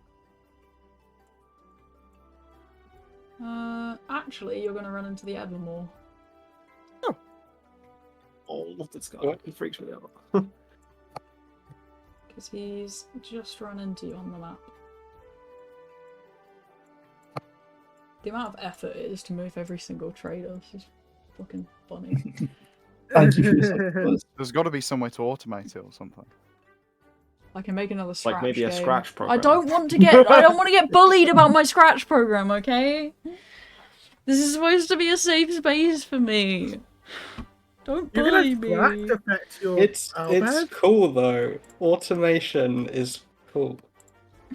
Actually, you're gonna run into the Evermore.
Oh, this guy. He freaks me out.
Because he's just run into you on the map. The amount of effort it is to move every single trader is fucking funny.
Thank you for your sacrifice.
There's got to be some way to automate it or something.
I can make another Scratch
Like maybe a
game.
Scratch program.
I don't want to get bullied about my Scratch program, okay? This is supposed to be a safe space for me. Don't
You're
bully
gonna
me.
Scratch affect your
It's
Albert?
cool though. Automation is cool.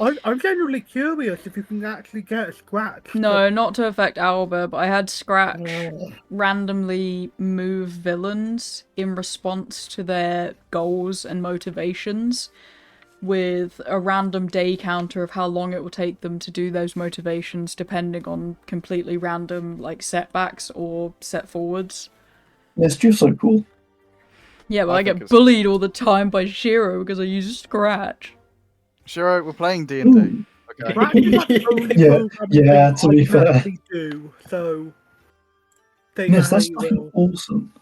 I'm genuinely curious if you can actually get a Scratch.
No, not to affect Alba, but I had Scratch
Oh.
randomly move villains in response to their goals and motivations. with a random day counter of how long it will take them to do those motivations, depending on completely random like setbacks or set forwards.
It's just so cool.
Yeah, but
I
I
think
get
it's-
bullied all the time by Shiro because I use Scratch.
Shiro, we're playing D&D.
Ooh.
Okay.
Scratch is like the only
Yeah,
programming
yeah,
thing
to
I
be
can
fair.
actually do, so take
Yes,
that how
that's
you
fucking
will.
awesome.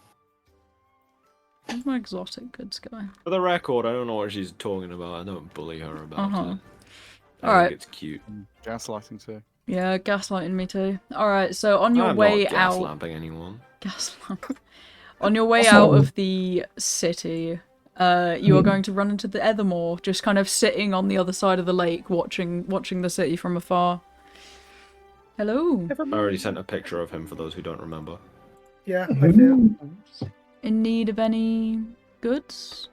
Where's my exotic goods guy?
For the record, I don't know what she's talking about. I don't bully her about it. I
Alright.
think it's cute.
Gaslighting too.
Yeah, gaslighting me too. Alright, so on your
I'm
way
not
out...
gaslamping anyone.
Gaslamp. On your way
That's
out
not-
of the city, you are going to run into the Ethermore, just kind of sitting on the other side of the lake, watching the city from afar. Hello.
I already sent a picture of him for those who don't remember.
Yeah, I do.
Ooh.
In need of any goods?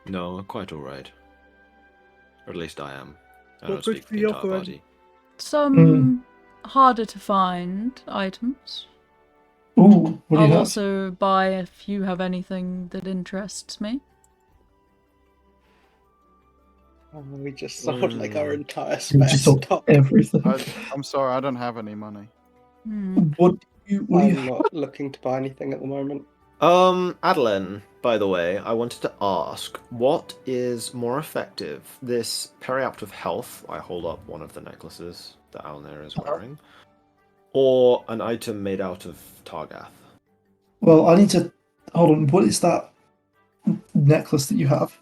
No, quite alright. Or at least I am. I
What
don't speak
goods
for the
do you
entire
offer him?
party.
Some harder to find items.
Ooh, what do you
I'll
have?
also buy if you have anything that interests me.
We just sold like our entire
You
spare
just sold
stock.
everything.
I'm sorry, I don't have any money.
What do you
I'm
have?
not looking to buy anything at the moment.
Adeline, by the way, I wanted to ask, what is more effective? This Periapt of Health, I hold up one of the necklaces that Alnair is wearing, or an item made out of Targath?
Well, I need to... Hold on, what is that necklace that you have?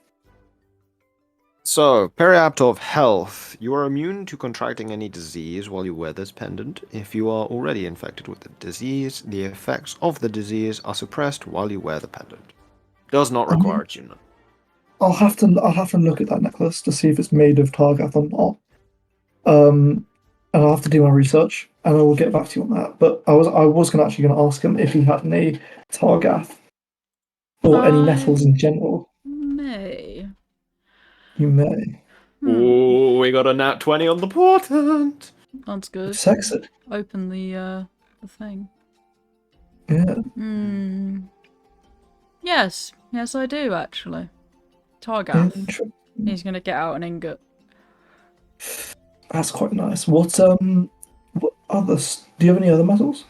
So, Periapt of Health. You are immune to contracting any disease while you wear this pendant. If you are already infected with the disease, the effects of the disease are suppressed while you wear the pendant. Does not require attunement.
I'll have to look at that necklace to see if it's made of Targath or not. And I'll have to do my research, and I will get back to you on that. But I was actually going to ask him if he had any Targath or any metals in general.
May.
You may.
Ooh, we got a nat 20 on the portent!
That's good.
Sexy.
Open the thing.
Yeah.
Yes, I do actually. Targath.
Interesting.
He's gonna get out an ingot.
That's quite nice. What others? Do you have any other metals?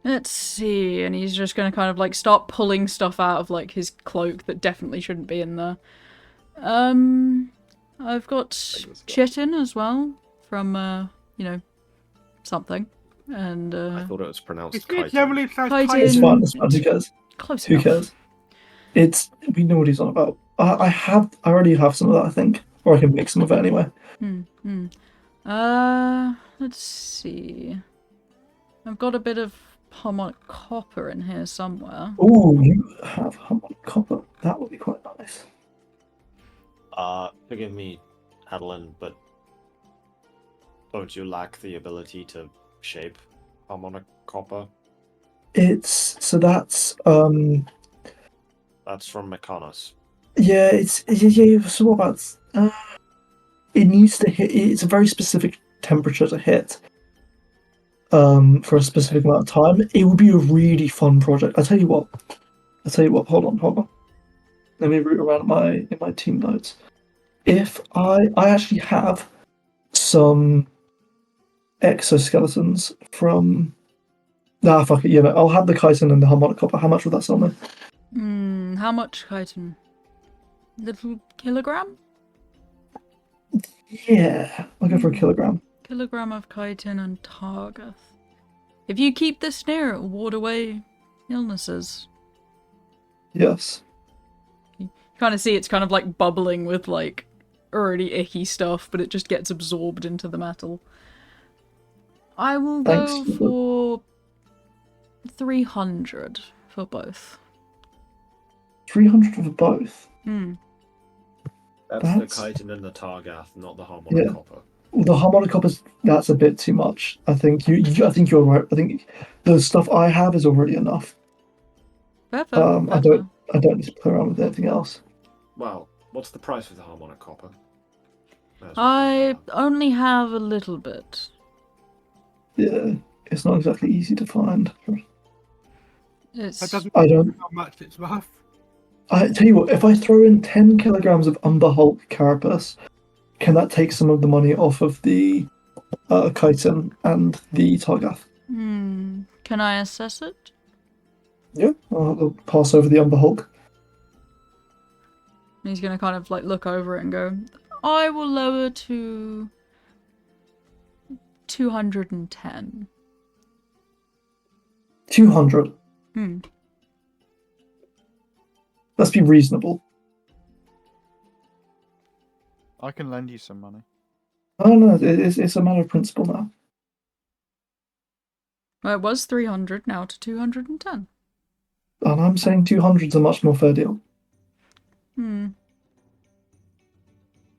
Let's see, and he's just gonna kind of like start pulling stuff out of like his cloak that definitely shouldn't be in there. I've got chitin as well from something, and
I thought it was pronounced
It's
chitin.
generally sounds
Chitin.
It's
In-
fine. It's fine. Who cares?
close
Who
enough.
cares? We know what he's on about. I already have some of that, I think, or I can make some of it anyway.
Let's see. I've got a bit of harmonic copper in here somewhere.
Oh, you have harmonic copper. That would be quite nice.
Forgive me, Adeline, but don't you lack the ability to shape harmonic copper?
That's
That's from Mechanos.
yeah. So what about it needs to hit. It's a very specific temperature to hit. For a specific amount of time, it would be a really fun project. I tell you what. Hold on. Let me root around in my team notes. If I actually have some exoskeletons from. Nah, fuck it. I'll have the chitin and the harmonic copper. How much would that sell me?
How much chitin? Little kilogram?
Yeah, I'll go for a kilogram.
Kilogram of chitin and Targath. If you keep this near, it will ward away illnesses.
Yes.
You kind of see it's kind of like bubbling with like already icky stuff, but it just gets absorbed into the metal. I will go
Thanks.
for 300 for both.
300 for both.
That's
That's-
the chitin and the Targath, not the harmonic
Yeah.
copper.
Well, the harmonic copper's that's a bit too much. I think I think you're right. I think the stuff I have is already enough.
Fair.
I don't need to play around with anything else.
Well, what's the price of the harmonic copper? There's one
I
for
only have a little bit.
Yeah, it's not exactly easy to find.
That
It's
doesn't
I don't.
how much it's worth.
I tell you what, if I throw in 10 kilograms of Umber Hulk carapace, can that take some of the money off of the chitin and the Targath?
Can I assess it?
Yeah, I'll pass over the Umber Hulk.
He's gonna kind of like look over it and go, I will lower to 210.
200. Let's be reasonable.
I can lend you some money.
Oh no, it's a matter of principle now.
Well, it was 300, now to 210.
And I'm saying 200's a much more fair deal.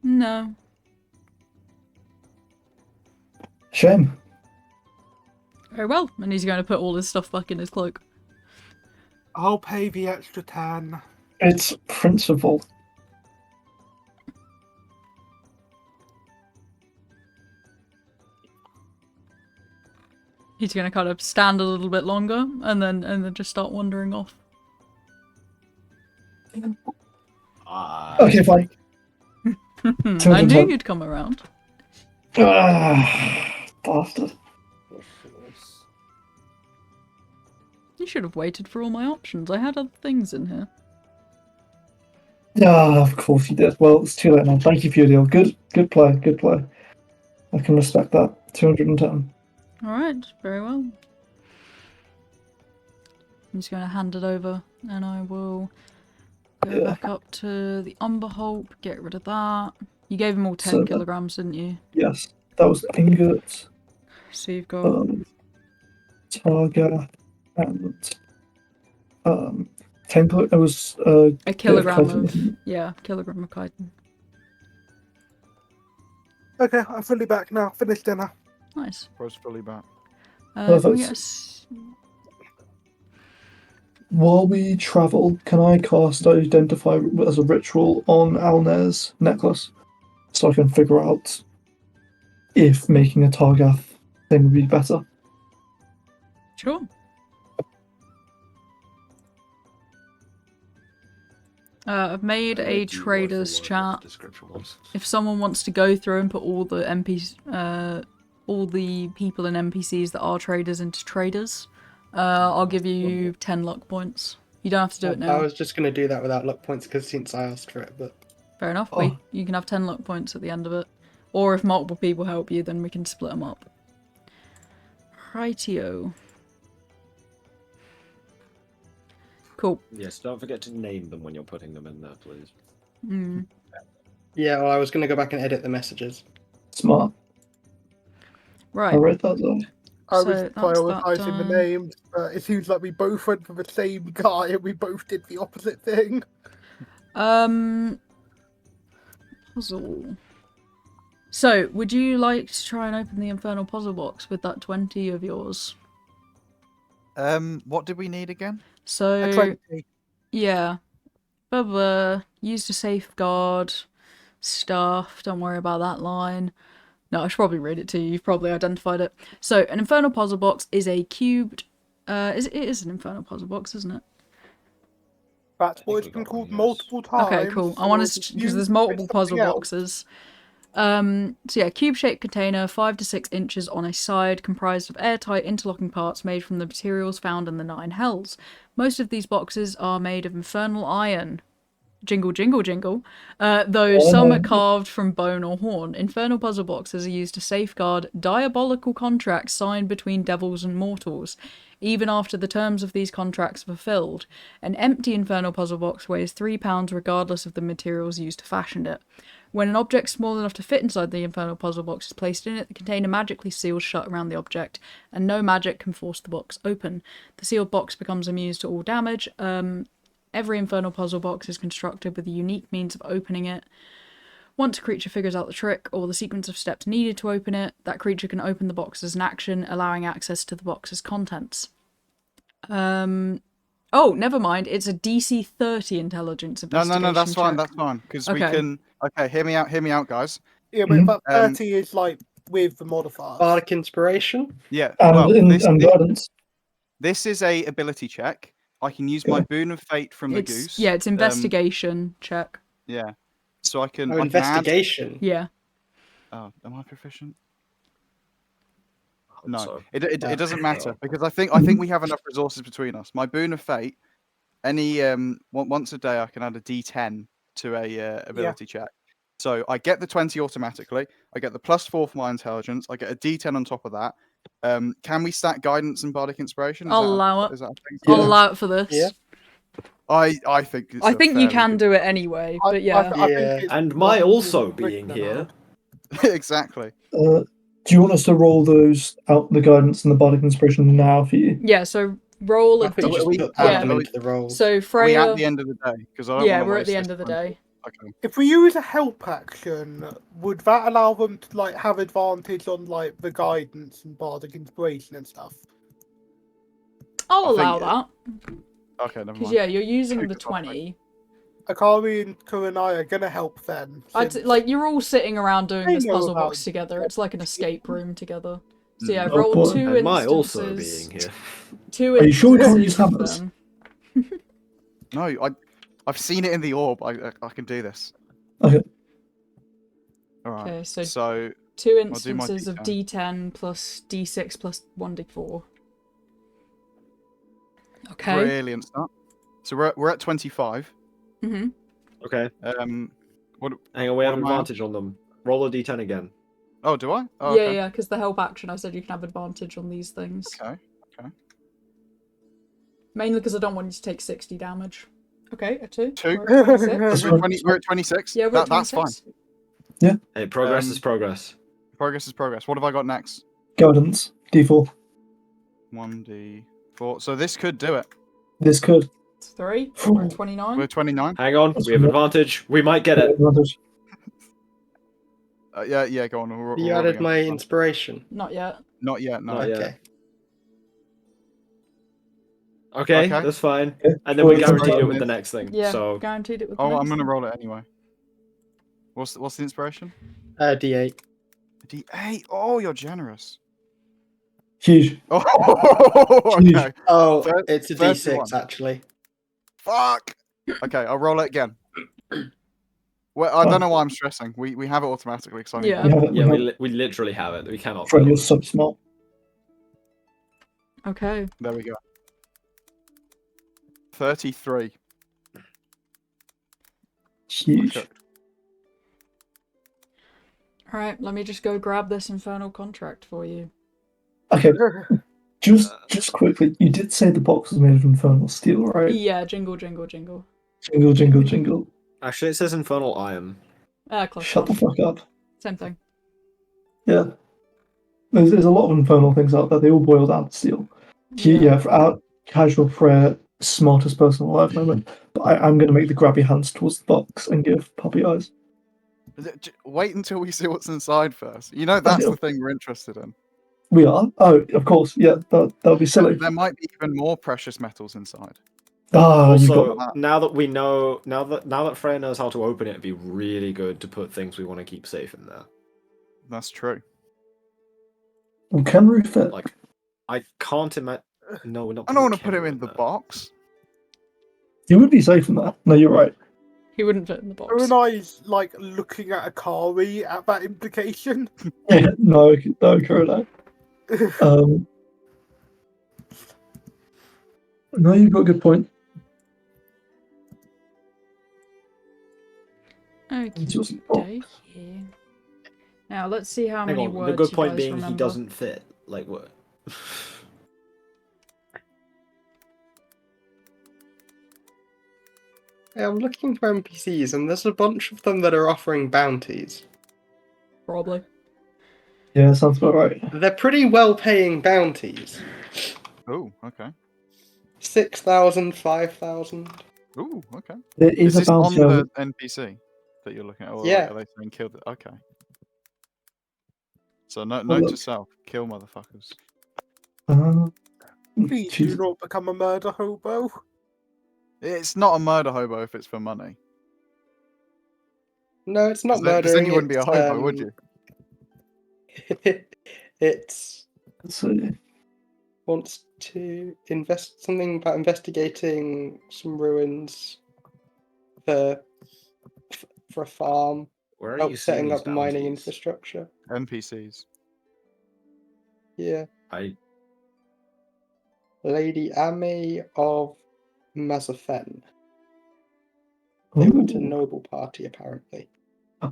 No.
Shame.
Very well. And he's going to put all his stuff back in his cloak.
I'll pay the extra 10.
It's principle.
He's going to kind of stand a little bit longer and then just start wandering off.
Okay, fine.
I knew you'd come around.
Bastard.
You should have waited for all my options. I had other things in here.
Of course you did. Well, it's too late now. Thank you for your deal. Good play. I can respect that. 210.
Alright, very well. I'm just going to hand it over and I will go back up to the Umber Hulk, get rid of that. You gave him all 10 kilograms, didn't you?
Yes, that was ingots.
So you've got...
Targa and 10 it was
a kilogram
chitin,
of kilogram of chitin.
Okay, I'm fully back now. Finished dinner.
Nice.
Bro's fully back.
Yes.
While we travel, can I cast Identify as a ritual on Alner's necklace? So I can figure out if making a Targath thing would be better.
Sure. I've made a traders chat. If someone wants to go through and put all the all the people and NPCs that are traders into traders, I'll give you 10 luck points. You don't have to do it now.
I was just going to do that without luck points because since I asked for it, but...
Fair enough. You can have 10 luck points at the end of it. Or if multiple people help you, then we can split them up. Rightio. Cool.
Yes, don't forget to name them when you're putting them in there, please.
Yeah, well, I was going to go back and edit the messages.
Smart.
Right.
I read that though.
I was
So, that's
prioritising the
that done.
names, but it seems like we both went for the same guy and we both did the opposite thing.
Puzzle. So, would you like to try and open the Infernal Puzzle Box with that 20 of yours?
What did we need again?
So,
20.
yeah. Blah, blah. Used to safeguard stuff. Don't worry about that line. No, I should probably read it to you. You've probably identified it. So, an Infernal Puzzle Box is a cubed... it is an Infernal Puzzle Box, isn't it?
That's what it's been called multiple times.
Okay, cool. I wanted to... Because there's multiple puzzle boxes. So yeah, cube-shaped container, 5 to 6 inches on a side, comprised of airtight interlocking parts made from the materials found in the 9 hells. Most of these boxes are made of infernal iron. Jingle, jingle, jingle. Though some are carved from bone or horn. Infernal puzzle boxes are used to safeguard diabolical contracts signed between devils and mortals, even after the terms of these contracts are fulfilled. An empty infernal puzzle box weighs 3 pounds regardless of the materials used to fashion it. When an object small enough to fit inside the infernal puzzle box is placed in it, the container magically seals shut around the object, and no magic can force the box open. The sealed box becomes immune to all damage. Every infernal puzzle box is constructed with a unique means of opening it. Once a creature figures out the trick, or the sequence of steps needed to open it, that creature can open the box as an action, allowing access to the box's contents. Oh, never mind. It's a DC 30 intelligence investigation
No, that's fine.
check.
That's fine. Because
Okay.
we can... Okay, hear me out, guys.
Yeah, but that 30 is like with the modifier.
Bardic Inspiration?
Yeah,
And,
well,
and guidance.
this is a ability check. I can use my boon of fate from the
It's
goose.
yeah, it's investigation check.
Yeah. So I can.
Oh,
I can
investigation.
Yeah.
Add... Oh, am I proficient?
Hope
No,
so.
it doesn't matter
No.
because I think we have enough resources between us. My boon of fate, any once a day I can add a D10 to a ability check. So I get the 20 automatically. I get the +4 for my intelligence. I get a D10 on top of that. Can we stack guidance and bardic inspiration?
I'll allow it.
Is that a thing?
I'll
Yeah.
allow it for this.
Yeah.
I think it's
I
a
think you
fairly
can
good-
do it anyway, but
I
yeah.
think
Yeah.
it's
And my
probably
also
quicker
being
than
here.
Exactly.
Do you want us to roll those out, the guidance and the bardic inspiration now for you?
Yeah, so roll
I
a
think
Are
just
we-
put
yeah.
them into the rolls.
So
Are we
Freya
at the end of the day? Because I don't
yeah,
wanna
we're at
waste
the
this
end of the
time.
day.
Okay.
If we use a help action, would that allow them to like have advantage on like the guidance and bardic inspiration and stuff?
I'll
I think
allow
it-
that.
Okay, never
Because
mind.
yeah, you're using
Take
the
the topic.
20.
Akari and Kurenai are gonna help them. since-
Like you're all sitting around doing
I
this
know
puzzle
about
box together. It's like an escape room together. So
Mm.
yeah,
Oh,
roll
boy.
2
And my also
instances.
being here.
2
Are you sure we can't
instances
use
of
hammers?
them.
No, I've seen it in the orb. I can do this.
Okay.
All right.
Okay, so
So
2
do my
instances of
D10.
D10 plus D6 plus 1d4. Okay.
brilliant start. So we're at 25.
Mm-hmm.
Okay.
What?
Hang on, we have
What am I on?
advantage on them. Roll a d10 again.
Oh, do I? Oh,
Yeah,
okay.
yeah, because the help action, I said you can have advantage on these things.
Okay.
Mainly because I don't want you to take 60 damage. Okay, a 2.
2.
We're at 26.
That's
We're,
fine.
we're at 26.
Yeah, we're at
That's fine.
26.
Hey, progress
Um,
is progress.
Progress is progress. What have I got next?
Guidance, D4.
1d4. So this could do it.
This could.
It's 3. We're at 29.
We're 29.
Hang on,
That's
we have
fine.
advantage. We might get it.
Advantage.
Yeah, go on. We'll
You
roll
added
again.
my inspiration.
Not yet.
Not yet, no.
Not yet.
Okay.
Okay,
Okay.
that's fine.
Okay.
And then we
Well,
guaranteed it
fine.
with the next thing.
Yeah,
So
guaranteed it with the
Oh, I'm
next
gonna
one.
roll it anyway. What's the inspiration?
D8.
A D8. Oh, you're generous.
Huge.
Oh,
Huge.
okay.
Oh,
Thir-
it's a
31.
D6 actually.
Fuck. Okay, I'll roll it again. Well, I don't know why I'm stressing. We have it automatically. Because I need
Yeah.
We have it.
yeah,
we have it.
we literally have it. We cannot.
Fred,
fail
you're
it.
so smart.
Okay.
There we go. 33.
Huge.
Okay.
Alright, let me just go grab this infernal contract for you.
Okay, just quickly, you did say the box was made of infernal steel, right?
Yeah, jingle, jingle, jingle.
Jingle, jingle, jingle.
Actually, it says infernal iron.
Close
Shut the
enough.
fuck up.
Same thing.
Yeah. There's a lot of infernal things out there. They all boil down to steel. Yeah, for our casual prayer, smartest person alive moment. But I'm going to make the grabby hands towards the box and give puppy eyes.
Wait until we see what's inside first. You know that's the thing we're interested in.
We are? Oh, of course. Yeah, that'll be silly.
There might be even more precious metals inside.
Ah, you
Also,
got
now that we know, now that Freya knows how to open it, it'd be really good to put things we want to keep safe in there.
That's true.
well, can we fit?
Like, I can't imagine. No, we're not.
I don't want to
putting
put him in
Kenru
the
there.
box.
You would be safe in that. No, you're right.
He wouldn't fit in the box.
Kurenai's like looking at Akari at that implication.
Yeah, no, Caroline. No, you've got a good point. It's yours.
Okay. Now let's see how
Hang
many
on.
words
The good
you
point
guys
being
remember.
he doesn't fit. Like what?
Yeah, I'm looking for NPCs, and there's a bunch of them that are offering bounties.
Probably.
Yeah, sounds about right.
They're pretty well-paying bounties.
Oh, okay.
6,000, 5,000.
Ooh, okay.
There
Is
is a
this on
bounty.
the NPC that you're looking at? Or
Yeah.
are they saying kill the... Okay. So note
look.
to self: kill motherfuckers.
Please do
Jesus.
not become a murder hobo.
It's not a murder hobo if it's for money.
No, it's not
Because
murdering.
then you wouldn't be a
it's,
hobo, would you?
It's
So,
wants to invest something about investigating some ruins for a farm,
Where are
help
you seeing
setting
these
up mining
bounties?
infrastructure.
NPCs.
Yeah.
I
Lady Amy of Mazafen. They were a
Ooh.
noble party, apparently.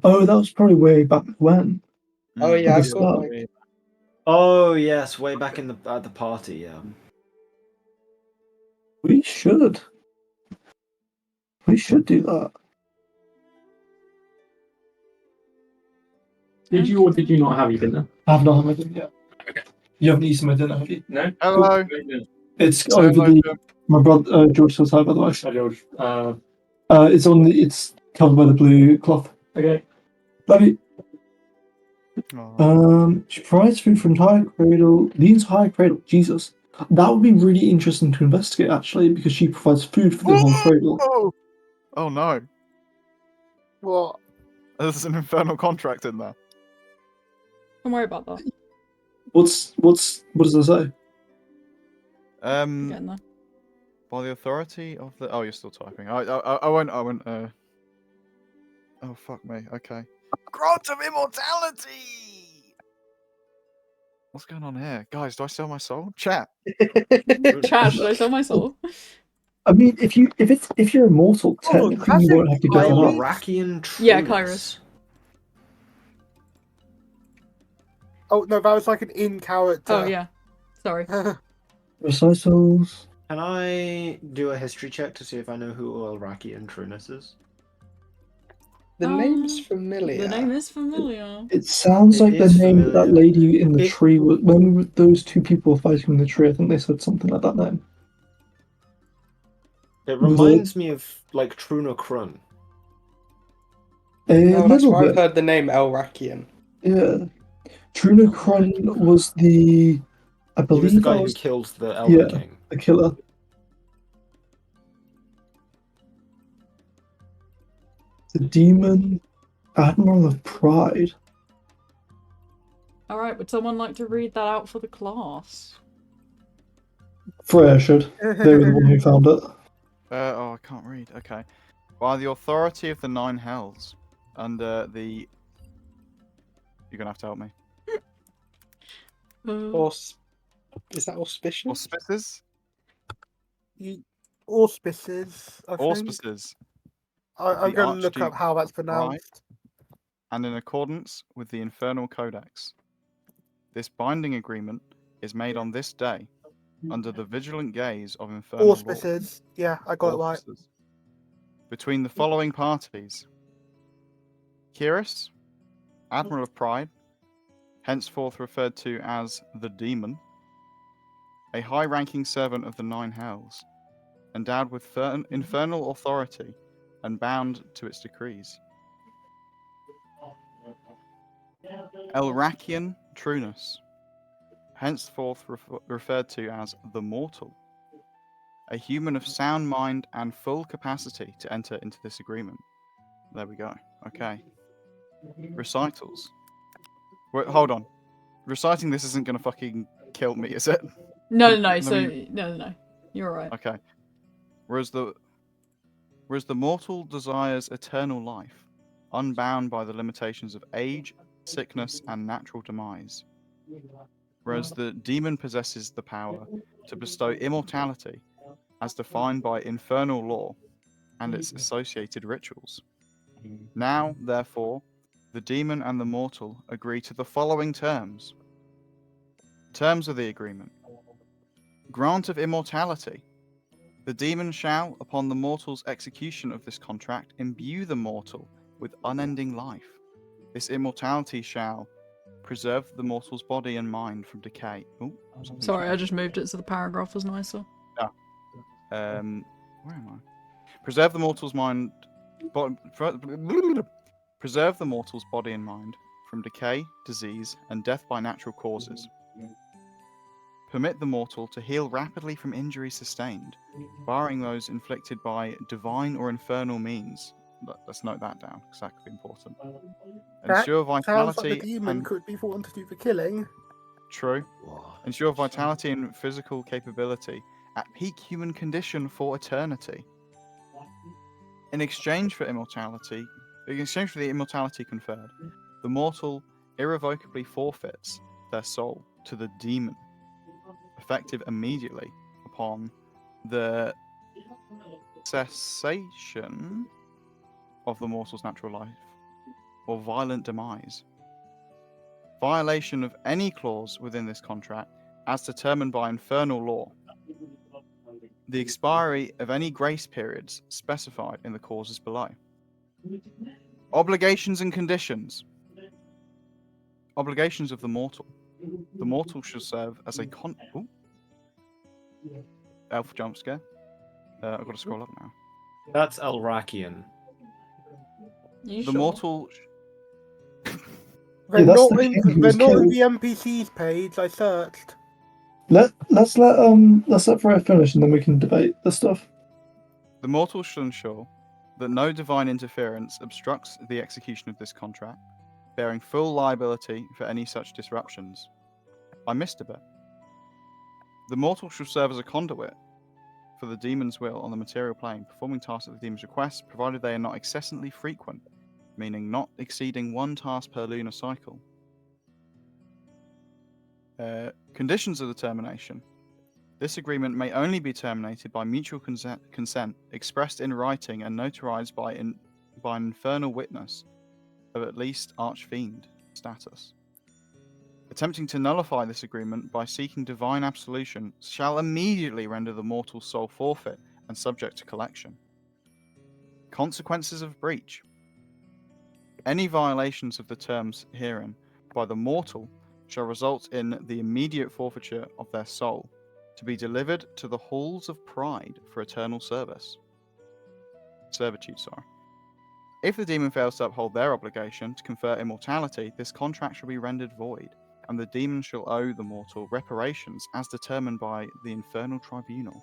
Oh, that was probably way back when.
Oh yeah,
At
I've
the
got
start.
like
Oh yes, way back in the at the party. Yeah.
We should. We should do that.
Did you or did you not have your dinner?
I have not had my dinner yet. You haven't eaten my dinner, have you?
No.
Hello.
It's
Say
over
hello
the.
to him.
My brother George says hi, by the way.
Hi, George.
It's on the. It's covered by the blue cloth.
Okay.
Love you.
Aw.
She provides food for entire cradle. The entire cradle. Jesus, that would be really interesting to investigate actually, because she provides food for the whole cradle.
Oh no.
What?
There's an infernal contract in there.
Don't worry about that.
What does that say?
Getting there.
By the authority of the. Oh, you're still typing. I won't. Oh fuck me. Okay. Grant of immortality. What's going on here, guys? Do I sell my soul? Chat.
Chad, should I sell my soul?
I mean, if you're immortal, technically you won't have to give that up.
Elrakian
Yeah,
Trunus.
Kairos.
Oh no, that was like an in-character.
Oh yeah. Sorry.
Recitals.
Can I do a history check to see if I know who Elrakian Trunus is?
the name's familiar.
The name is familiar.
It sounds
It
like the
is
name that
familiar.
lady in the
It-
tree was. When those two people were fighting in the tree, I think they said something like that name.
It
Was
reminds me of like Truna Krun.
A
No, that's
little
why I've
bit.
heard the name Elrakian.
Yeah. Truna Krun was the. I
He
believe
was the
that
guy who
was
killed the Elder
yeah.
King.
the killer. The demon Admiral of Pride.
Alright, would someone like to read that out for the class?
Freya should. They were the one who found it.
Oh, I can't read. Okay. By the authority of the Nine Hells, under the. You're gonna have to help me.
Is that auspicious?
Auspices.
Auspices. I think.
Auspices.
I'm
the
going to look up
Archduke
how that's
Pride.
pronounced.
And in accordance with the Infernal Codex. This binding agreement is made on this day, under the vigilant gaze of infernal law.
Auspices. Yeah, I got it right.
Auspices. Between the following parties: Kiris, Admiral of Pride, henceforth referred to as the Demon, a high-ranking servant of the Nine Hells, endowed with infernal authority and bound to its decrees. Elrakian Trunus, henceforth referred to as the Mortal, a human of sound mind and full capacity to enter into this agreement. There we go. Okay. Recitals. Wait, hold on. Reciting this isn't going to fucking kill me, is it?
No.
Let
So
me-
no. You're alright.
Okay. Whereas the mortal desires eternal life, unbound by the limitations of age, sickness, and natural demise. Whereas the demon possesses the power to bestow immortality, as defined by infernal law and its associated rituals. Now, therefore, the demon and the mortal agree to the following terms. Terms of the agreement. Grant of immortality. The demon shall, upon the mortal's execution of this contract, imbue the mortal with unending life. This immortality shall preserve the mortal's body and mind from decay. Ooh,
Sorry, I just moved it so the paragraph was nicer.
where am I? Preserve the mortal's mind. Preserve the mortal's body and mind from decay, disease, and death by natural causes. Permit the mortal to heal rapidly from injuries sustained, barring those inflicted by divine or infernal means. Let's note that down, because that could be important.
That
Ensure
Sounds like the
vitality
demon
and
could be the one to do the killing.
True. Ensure vitality and physical capability at peak human condition for eternity. In exchange for the immortality conferred, the mortal irrevocably forfeits their soul to the demon, effective immediately upon the cessation of the mortal's natural life or violent demise. Violation of any clause within this contract, as determined by infernal law. The expiry of any grace periods specified in the clauses below. Obligations and conditions. Obligations of the mortal. The mortal shall serve as a elf jump scare. I've got to scroll up now.
That's Elrakian.
The mortal.
They're
that's
not
the
in.
king who
They're
was
not in
killed.
the NPCs page. I searched.
Let's let Freya finish and then we can debate this stuff.
The mortal shall ensure that no divine interference obstructs the execution of this contract, bearing full liability for any such disruptions. I missed a bit. The mortal shall serve as a conduit for the demon's will on the material plane, performing tasks at the demon's request, provided they are not excessively frequent, meaning not exceeding one task per lunar cycle. Conditions of the termination. This agreement may only be terminated by mutual consent expressed in writing and notarized by an infernal witness of at least archfiend status. Attempting to nullify this agreement by seeking divine absolution shall immediately render the mortal soul forfeit and subject to collection. Consequences of breach. Any violations of the terms herein by the mortal shall result in the immediate forfeiture of their soul, to be delivered to the halls of pride for eternal servitude. If the demon fails to uphold their obligation to confer immortality, this contract shall be rendered void, and the demon shall owe the mortal reparations as determined by the infernal tribunal.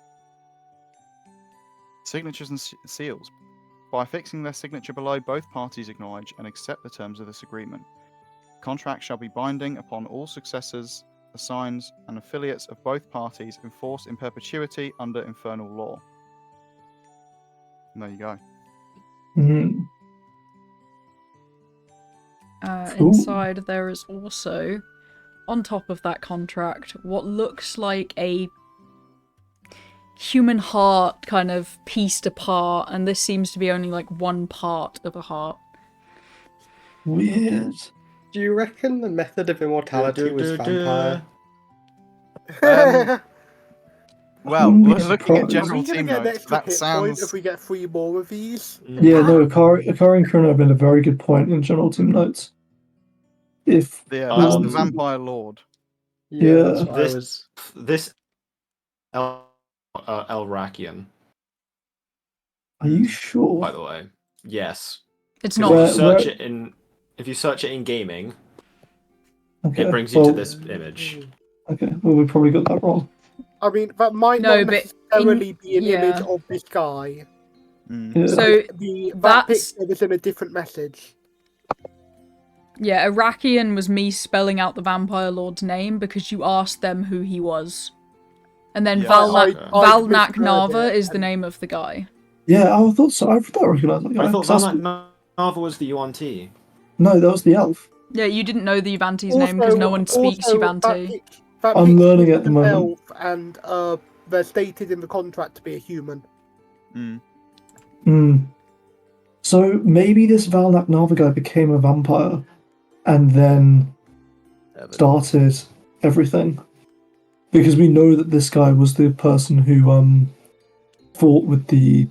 Signatures and seals. By affixing their signature below, both parties acknowledge and accept the terms of this agreement. The contract shall be binding upon all successors, assigns, and affiliates of both parties, enforced in perpetuity under infernal law. And there you go.
Mm.
Inside there is also, on top of that contract, what looks like a human heart kind of pieced apart, and this seems to be only like one part of a heart.
Weird.
Do you reckon the method of immortality was vampire?
Well,
Wouldn't be
looking at
surprised.
Are
general
we gonna
team
get an
notes,
extra
that
hit point if
sounds.
we get 3 more of these?
Yeah, no, Akari and Krona have made a very good point in general team notes. If
Yeah, that's the
Um,
vampire lord.
Yeah.
That's what I
This-
was.
This Elrakian,
are you sure?
by the way. Yes.
It's
If
not.
you
Where-
search
where-
it in, if you search it in gaming,
Okay.
it brings you
well,
to this image.
Okay, well we probably got that wrong.
I mean, that might
No,
not
but
necessarily be an
yeah.
image of this guy.
Mm.
Yeah.
So
That
that's
picture was in a different message.
yeah, Iraqian was me spelling out the vampire lord's name because you asked them who he was. And then
Yeah.
Valnak
misheard
Nava
it,
is the
and-
name of the guy.
Yeah, I thought so. I thought I recognised that guy.
I thought
'cause that's-
Valnak was the Yuan-ti.
No, that was the elf.
Yeah, you didn't know the Yuvan-ti's name because no one speaks Yuvan-ti.
I'm learning at the moment.
Elf, and they're stated in the contract to be a human.
Mm.
Hmm. So maybe this Valnak Nava guy became a vampire and then started everything. Because we know that this guy was the person who fought with the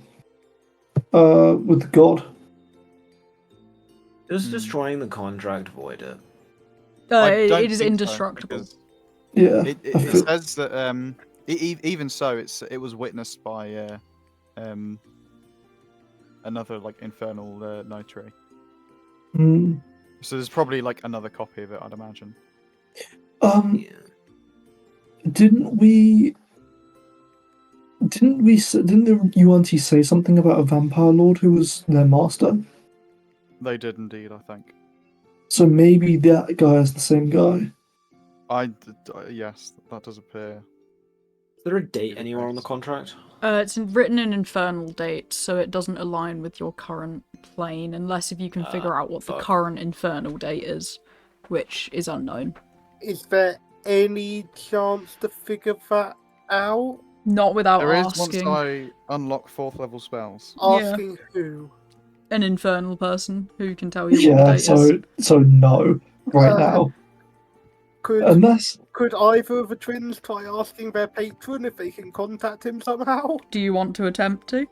god.
Does destroying the contract void it?
I don't
It is
think so,
indestructible.
because
Yeah.
It says that even so, it was witnessed by another like infernal notary.
Hmm.
So there's probably like another copy of it, I'd imagine.
Didn't the Yuan-ti say something about a vampire lord who was their master?
They did indeed, I think.
So maybe that guy is the same guy.
Yes, that does appear.
Is there a date anywhere on the contract?
It's written in infernal date, so it doesn't align with your current plane, unless if you can figure out what the
fuck.
current infernal date is, which is unknown.
Is there any chance to figure that out?
Not without
There is once
asking
I unlock 4th level spells.
Asking who?
an infernal person who can tell you what the
Yeah,
date is.
so no, right now.
Could
Unless
could either of the twins try asking their patron if they can contact him somehow?
Do you want to attempt to?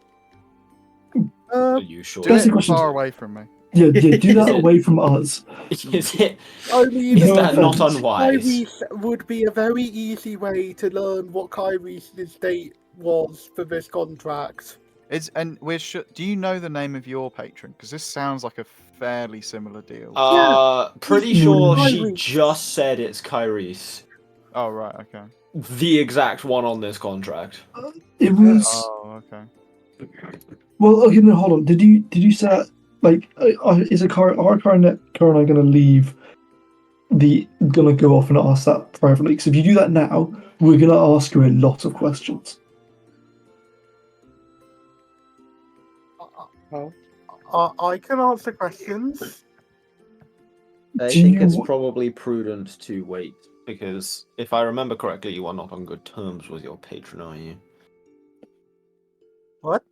Are you sure?
Do
That's the
it
question.
far away from me.
yeah, do
Is
that
it-
away from us.
Is it?
I mean,
No
Is that not
offense.
unwise?
Kyrie's would be a very easy way to learn what Kyrie's date was for this contract.
Do you know the name of your patron? Because this sounds like a fairly similar deal.
Pretty
Yeah.
sure she
Kyrie.
just said it's Kyrie's.
Oh right, okay.
The exact one on this contract.
It was
Oh okay.
well. Okay, no, hold on. Did you say like is a car? Are Karen and I going to leave? Gonna go off and ask that privately? Because if you do that now, we're going to ask you a lot of questions.
I can answer questions.
I
Do
think
you
it's
wa-
probably prudent to wait, because if I remember correctly, you are not on good terms with your patron, are you?
What?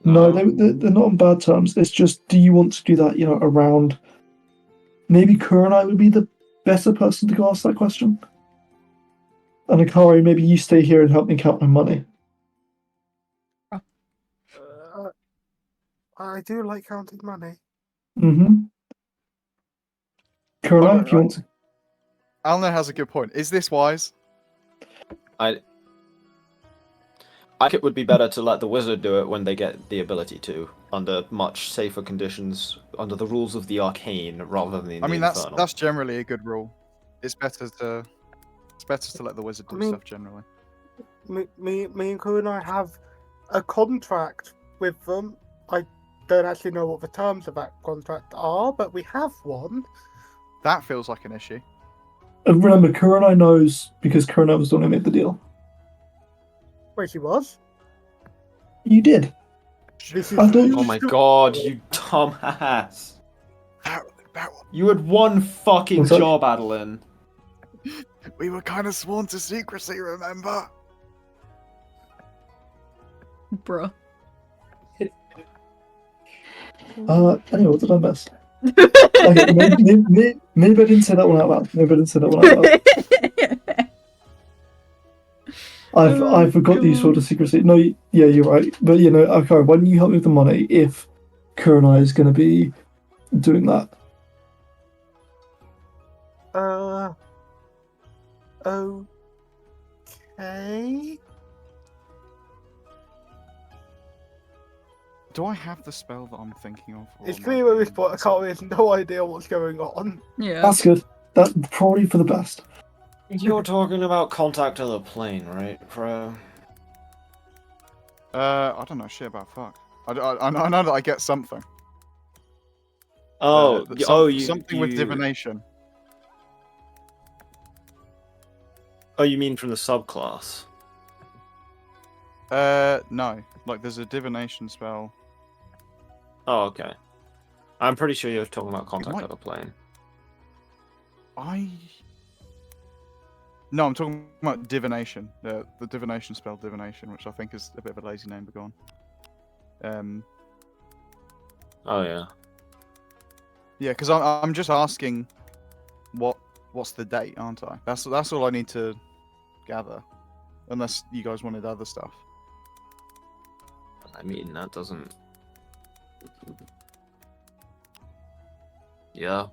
No, they're not on bad terms. It's just, do you want to do that? Around maybe Kur and I would be the better person to go ask that question. And Akari, maybe you stay here and help me count my money.
I do like counting money.
Mm-hmm. Kur and I, if you want to.
Alner has a good point. Is this wise?
I think it would be better to let the wizard do it when they get the ability to, under much safer conditions, under the rules of the arcane, rather than the infernal.
That's generally a good rule. It's better to let the wizard do stuff generally.
Me and Koo and I have a contract with them. I don't actually know what the terms of that contract are, but we have one.
That feels like an issue.
And remember, Kur and I knows because Kur and I was the one who made the deal.
Where she was.
You did.
This is
I don't-
Oh my god, you dumbass! You had one fucking
What's that?
job, Adeline.
We were kind of sworn to secrecy, remember?
Bruh.
Anyway, what did I miss? Okay, maybe I didn't say that one out loud. I forgot that you swore to secrecy. No, yeah, you're right. But okay, why don't you help me with the money if Kur and I is going to be doing that?
Okay.
Do I have the spell that I'm thinking of? or
It's
am
clear at this
being
point. I can't. There's no idea what's going on.
Yeah.
That's good. That's probably for the best.
You're talking about contact of the plane, right, bro?
I don't know shit about fuck. I know that I get something.
Oh,
Something with divination.
Oh, you mean from the subclass?
No. Like, there's a divination spell.
Oh, okay. I'm pretty sure you're talking about contact
might-
of a plane.
No, I'm talking about divination. The divination spell, divination, which I think is a bit of a lazy name, but go on.
Oh yeah.
Yeah, because I'm just asking, what's the date, aren't I? That's all I need to gather, unless you guys wanted other stuff.
I mean, that doesn't. Yeah.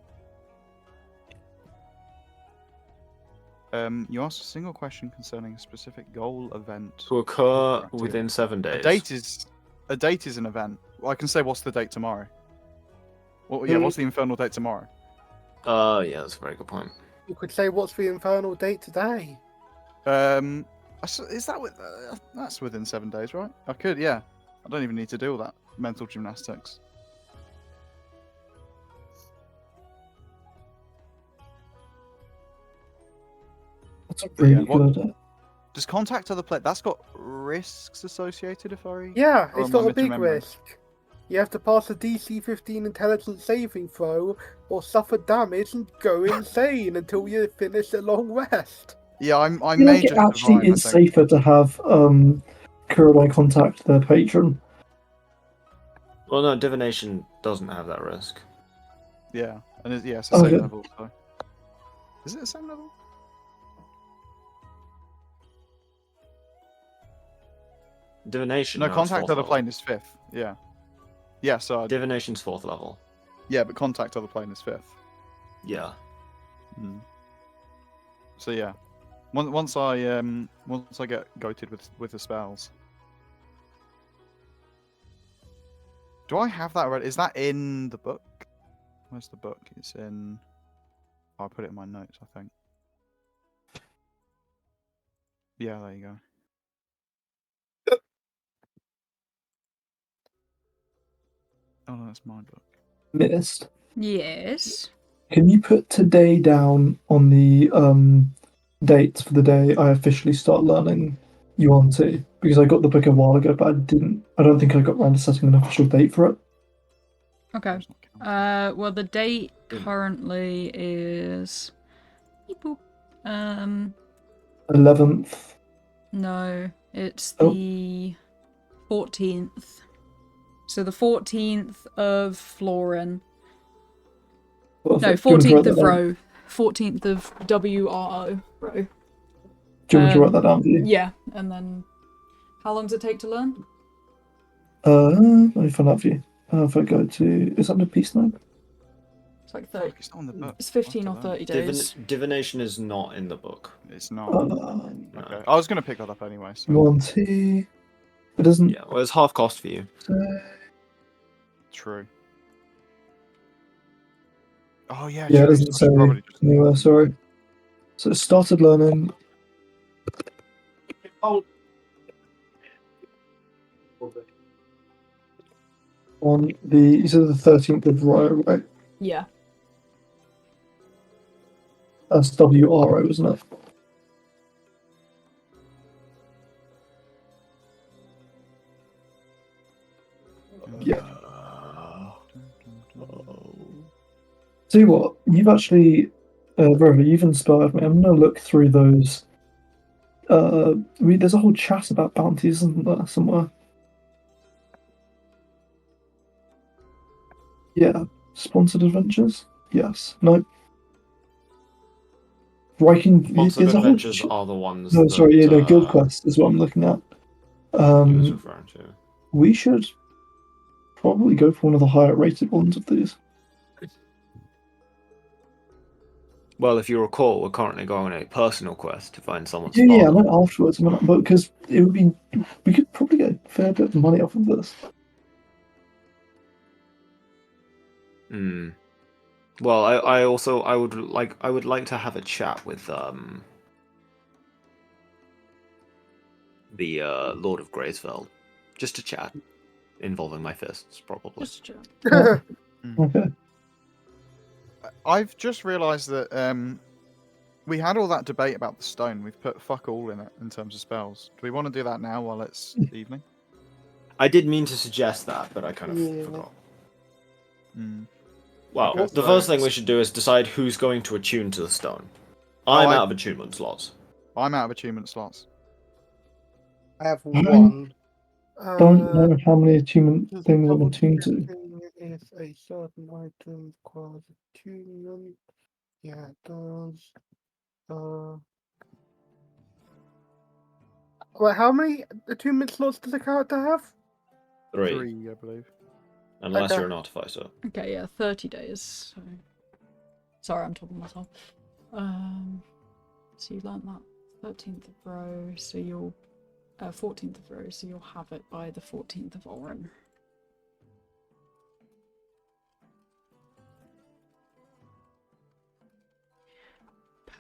You asked a single question concerning a specific goal event.
To occur
Interactive.
within 7 days.
A date is an event. Well, I can say what's the date tomorrow. Well, yeah, what's the infernal date tomorrow?
Yeah, that's a very good point.
You could say, "What's the infernal date today?"
Is that that's within 7 days, right? I could, yeah. I don't even need to do all that mental gymnastics.
It's a
But yeah,
really
what-
good.
Does contact other players? That's got risks associated. If I
Yeah,
or
it's
am I
not a big
misremembering?
risk. You have to pass a DC 15 intelligence saving throw, or suffer damage and go insane until you finish a long rest.
Yeah, I
I
may
feel like it
just
actually
survive, I
is
think.
safer to have Kurai contact their patron.
Well, no, divination doesn't have that risk.
Yeah, and it's the same
Okay.
level. So is it the same level?
Divination.
No,
it's
contact
fourth
other
level.
plane is 5th. Yeah. Yeah. So
Divination's 4th level.
yeah, but contact other plane is 5th.
Yeah.
So yeah, once I get goated with the spells. Do I have that already? Is that in the book? Where's the book? It's in. Oh, I put it in my notes, I think. Yeah, there you go. Oh, no, that's my book.
Missed.
Yes.
Can you put today down on the dates for the day I officially start learning Yuan-ti? Because I got the book a while ago, but I don't think I got around to setting an official date for it.
Okay.
It's not counting.
Well, the date currently is. Beep boop.
11th.
No, it's
Oh.
the 14th. So the 14th of Florin. No,
Perfect. Do you want me to
14th
write
of
that down?
Row. 14th of WRO. Row.
Do you want me to write that down for you?
Yeah, and then. How long does it take to learn?
Let me find out for you. If I go to. Is that the peace note?
It's like 30.
Fuck, it's not in the book.
It's 15 or
What the hell?
30 days.
Divination is not in the book.
It's not.
Uh,
Okay, I was gonna pick that up anyway. So
Yuan-ti. It doesn't
Yeah, well, it's half cost for you.
say.
true. Oh yeah,
Yeah, it
true.
doesn't
So I should
say
probably just.
anywhere, sorry. So it started learning. On the, you said the 13th of Row, right?
Yeah.
That's WRO, isn't it? Yeah. Tell you what, you've actually, Rover, you've inspired me. I'm gonna look through those. There's a whole chat about bounties, isn't there, somewhere? Yeah. Sponsored adventures? Yes. No. Viking.
Sponsored
There's a whole.
adventures are the ones
No,
that
sorry, yeah, no, Guild Quest is what I'm looking at.
he was referring to.
We should probably go for one of the higher rated ones of these.
Well, if you recall, we're currently going on a personal quest to find someone's
Yeah, I
father.
meant afterwards. But because it would be, we could probably get a fair bit of money off of this.
Hmm. Well, I would like to have a chat with the Lord of Graysfeld, just to chat, involving my fists, probably.
Just check.
Okay.
I've just realised that we had all that debate about the stone. We've put fuck all in it in terms of spells. Do we want to do that now while it's evening?
I did mean to suggest that, but I kind of
Yeah.
forgot.
Mm.
Well,
Okay,
the
so-
first thing we should do is decide who's going to attune to the stone. I'm out of attunement slots.
I'm out of attunement slots.
I have one.
Don't know how many attunement
Just
things I'm
double
attuned to.
checking if a certain item requires attunement. Yeah, it does. Wait, how many attunement slots does a character have?
3,
I believe.
unless
Okay.
you're an artificer.
Okay, yeah, 30 days. So... Sorry, I'm talking to myself. So you learnt that 13th of Row, so you'll 14th of Row, so you'll have it by the 14th of Oran.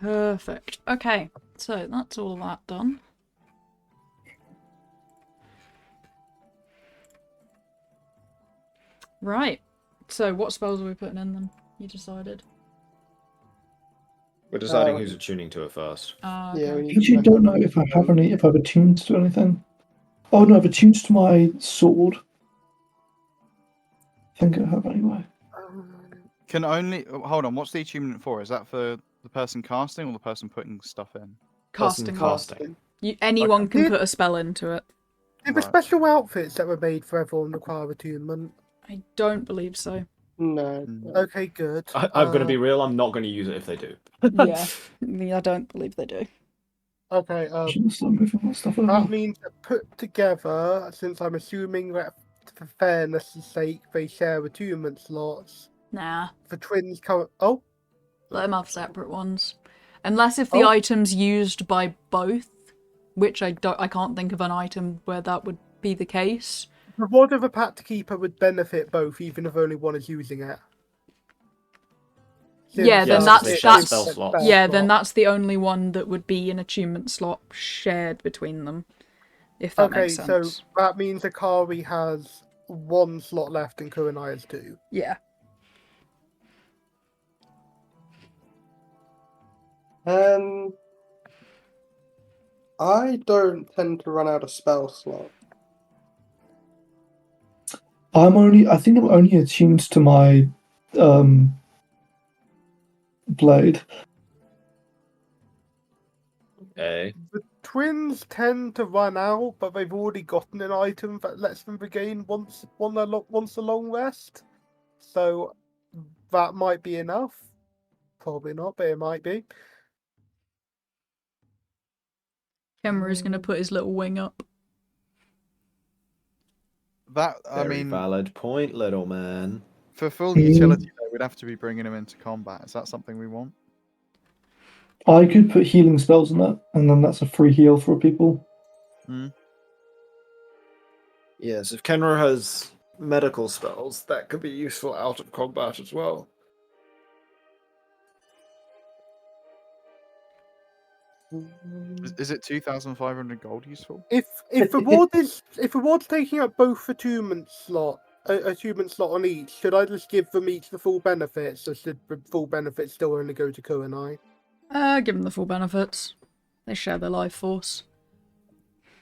Perfect. Okay, so that's all that done. Right. So what spells are we putting in then? You decided.
We're deciding who's attuning to it first.
Yeah,
Okay.
we
I
need
actually
to
don't know if I have any, if I've attuned to anything. Oh no, I've attuned to my sword. I think I have anyway.
Can only hold on. What's the attunement for? Is that for the person casting or the person putting stuff in?
Casting.
Casting.
Anyone can
Did-
put a spell into it.
Did the
Right.
special outfits that were made for everyone require attunement?
I don't believe so.
No.
Okay, good.
I'm going to be real. I'm not going to use it if they do.
Yeah. I don't believe they do.
Okay,
I should start moving my stuff over.
that means that put together, since I'm assuming that for fairness' sake they share attunement slots,
Nah.
for twins come. Oh,
Let them have separate ones. Unless if the
Oh.
item's used by both, which I can't think of an item where that would be the case.
the rod of a Pact Keeper would benefit both, even if only one is using it.
Yeah, then
Yes,
that's
they share
that's
spell slots.
yeah, then that's the only one that would be an attunement slot shared between them. If that
Okay,
makes sense.
so that means Akari has one slot left and Kurenai has two.
Yeah.
I don't tend to run out of spell slot.
I think I'm only attuned to my blade.
Okay.
The twins tend to run out, but they've already gotten an item that lets them regain once a long rest. So that might be enough. Probably not, but it might be.
Kemmer's gonna put his little wing up.
That I
Very
mean,
valid point, little man.
for full utility, though, we'd have to be bringing him into combat. Is that something we want?
I could put healing spells in that, and then that's a free heal for people.
Yes, if Kenra has medical spells, that could be useful out of combat as well.
Is it 2,500 gold useful?
If the ward's taking up both attunement slot on each, should I just give them each the full benefits, or should the full benefits still only go to Kurenai?
Give them the full benefits. They share their life force.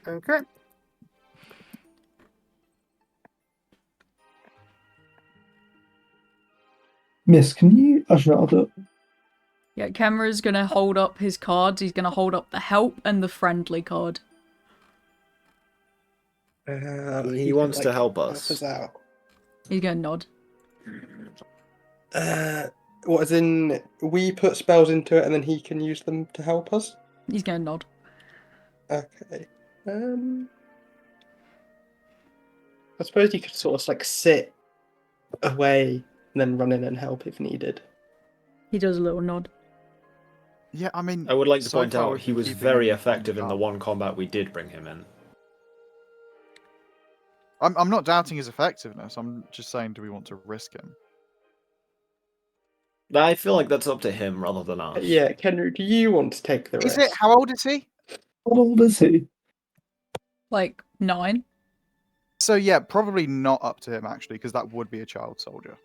Okay.
Miss, can you? Actually, no, I'll do it.
Yeah, Kemmer's gonna hold up his cards. He's gonna hold up the help and the friendly card.
He wants to help us.
Out.
He's gonna nod.
What, as in, we put spells into it and then he can use them to help us?
He's gonna nod.
Okay. I suppose you could sort of like sit away and then run in and help if needed.
He does a little nod.
Yeah, I mean,
I would like to
so
point
far
out
we've
he
been
was
keeping
very
him
effective in the
up.
one combat we did bring him in.
I'm not doubting his effectiveness. I'm just saying, do we want to risk him?
I feel like that's up to him rather than us.
Yeah, Kenry, do you want to take the
Is
risk?
it? How old is he?
How old is he?
Like 9.
So yeah, probably not up to him actually, because that would be a child soldier.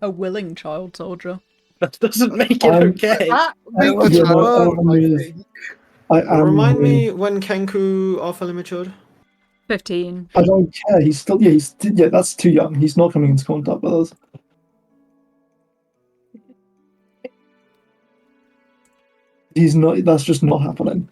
A willing child soldier.
That doesn't make it
I'm-
okay.
That
I
makes
am-
it
yeah,
worse,
I'm
I
with-
think.
I am.
Remind me when Kenku are fully matured?
15.
I don't care. He's still. Yeah, that's too young. He's not coming into contact with us. He's not. That's just not happening.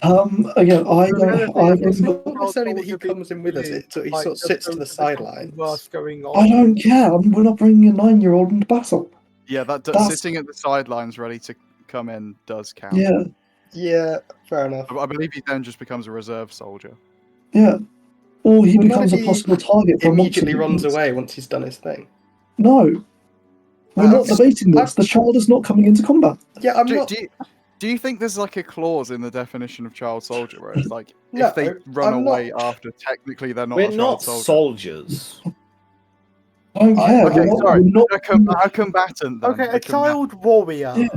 Again,
It's not necessarily that he comes in with us, it's that he sort of sits to the sidelines.
I don't care. We're not bringing a 9-year-old into battle.
Yeah, that
That's-
sitting at the sidelines ready to come in does count.
Yeah,
Yeah, fair enough.
I believe he then just becomes a reserve soldier.
yeah. Or he
Well, not
becomes
if
a
he
possible target for a monster
Immediately runs
defense.
away once he's done his thing.
No, we're not
That's-
debating this. The child is not coming into combat.
Yeah, I'm
Do,
not.
do you think there's like a clause in the definition of child soldier where it's like
No,
if they run
I'm
away
not-
after, technically they're not
We're
a child
not
soldier?
soldiers.
I don't care.
Okay,
we're not,
sorry.
we're not
A combatant. Then.
Okay,
A
a child warrior.
Yeah.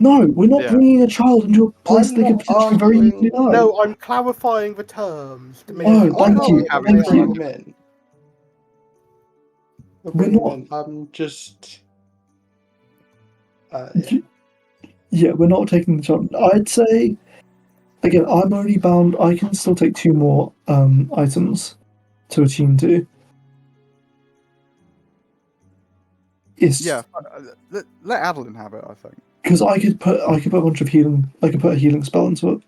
No, we're not
Yeah.
bringing a child into a place
I'm
they could
not
potentially very
arguing-
easily die.
No, I'm clarifying the terms. To make
Oh,
it
thank
clear.
you,
Have
thank
it.
you.
Bring him in. We'll
We're
bring him
not-
in. I'm just.
Yeah, we're not taking the child. I'd say, again, I'm only bound. I can still take 2 more items to attune to.
Yeah, let Adeline have it. I think.
Because I could put a bunch of healing. I could put a healing spell into it.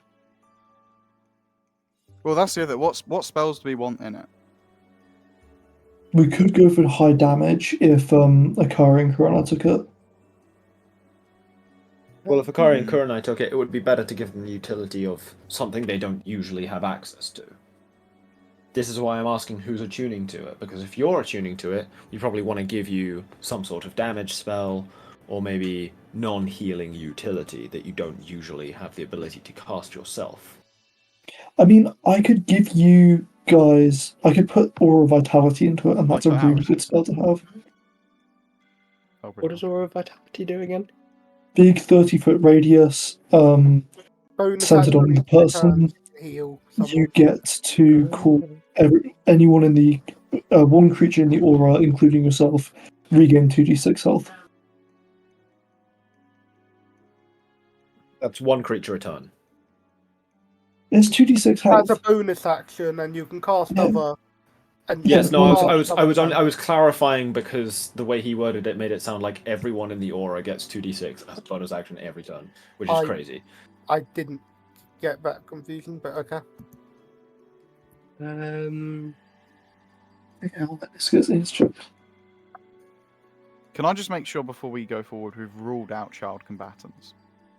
Well, that's the other. What spells do we want in it?
We could go for high damage if Akari and Kurana took it.
Well, if Akari and Kurenai took it, it would be better to give them the utility of something they don't usually have access to. This is why I'm asking who's attuning to it, because if you're attuning to it, we probably want to give you some sort of damage spell, or maybe non-healing utility that you don't usually have the ability to cast yourself.
I mean, I could give you guys. I could put Aura Vitality into it, and that's a really good spell to have.
What does Aura Vitality do again?
Big 30-foot radius, centered on the person.
Heal
You get to call anyone in the one creature in the aura, including yourself, regain 2d6 health.
That's one creature a turn.
It's 2d6 health.
As a bonus action, and you can cast other. And
Yes, no, I was
other
clarifying because the way he worded it made it sound like everyone in the aura gets 2d6 as a bonus action every turn, which is crazy.
I didn't get that confusion, but okay.
It's true.
Can I just make sure before we go forward we've ruled out child combatants?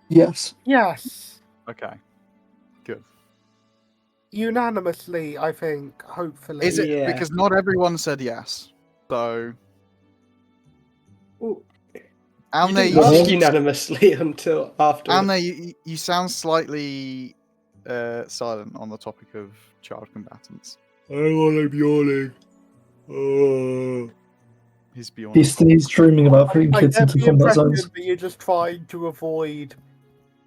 Yes.
Yes.
Okay. Good.
Unanimously, I think, hopefully.
Is it because not everyone said yes? So.
And they unanimously until after.
And you sound slightly silent on the topic of child combatants.
I want to yawning.
He's beyond.
He's dreaming about putting
I
kids
get
into
the
combat
impression
zones.
that you're just trying to avoid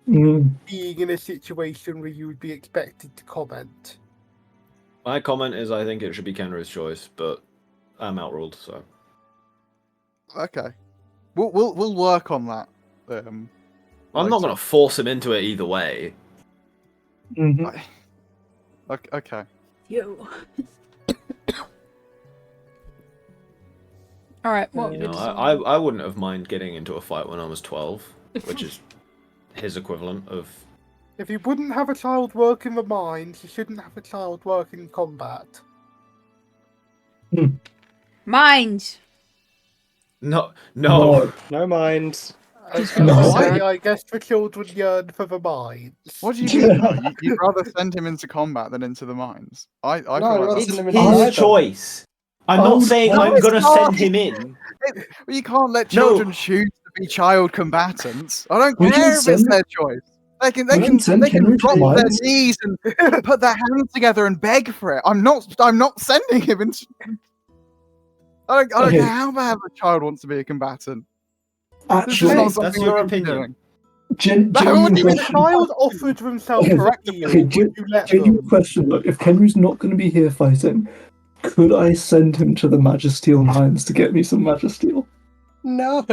Mm.
being in a situation where you would be expected to comment.
My comment is I think it should be Kenru's choice, but I'm outruled, so.
Okay. We'll work on that.
I'm not going to force him into it either way.
Mm-hmm.
Okay.
Yo. Alright, well...
You know, I wouldn't have mind getting into a fight when I was 12, which is his equivalent of...
If you wouldn't have a child work in the mines, you shouldn't have a child work in combat.
Mines!
No.
No minds.
I guess the children yearn for the mines.
What do you mean? Though? You'd rather send him into combat than into the mines? I feel like
it's
that's
his choice. I'm not saying I'm going to send him in.
You can't let children choose to be child combatants. I don't care if it's their choice. They can drop their knees and put their hands together and beg for it. I'm not sending him into. I don't care how bad a child wants to be a combatant.
Actually,
that's your opinion.
If a child offered themselves for a heal, would you let
genuine
them?
question, look, if Kenru's not going to be here fighting, could I send him to the Magisteel mines to get me some Magisteel?
No.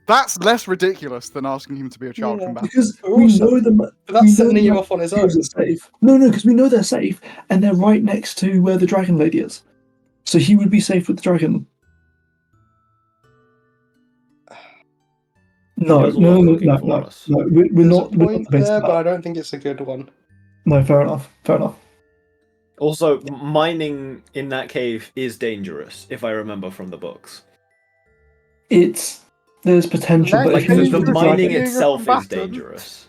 That's less ridiculous than asking him to be a child combatant.
Because we know
that's sending him off on his own.
Safe. No, because we know they're safe, and they're right next to where the dragon lady is. So he would be safe with the dragon. No. We're not
Point
debating
there,
that.
but I don't think it's a good one.
No, fair enough.
Also, mining in that cave is dangerous, if I remember from the books.
There's potential, but
the mining itself is dangerous.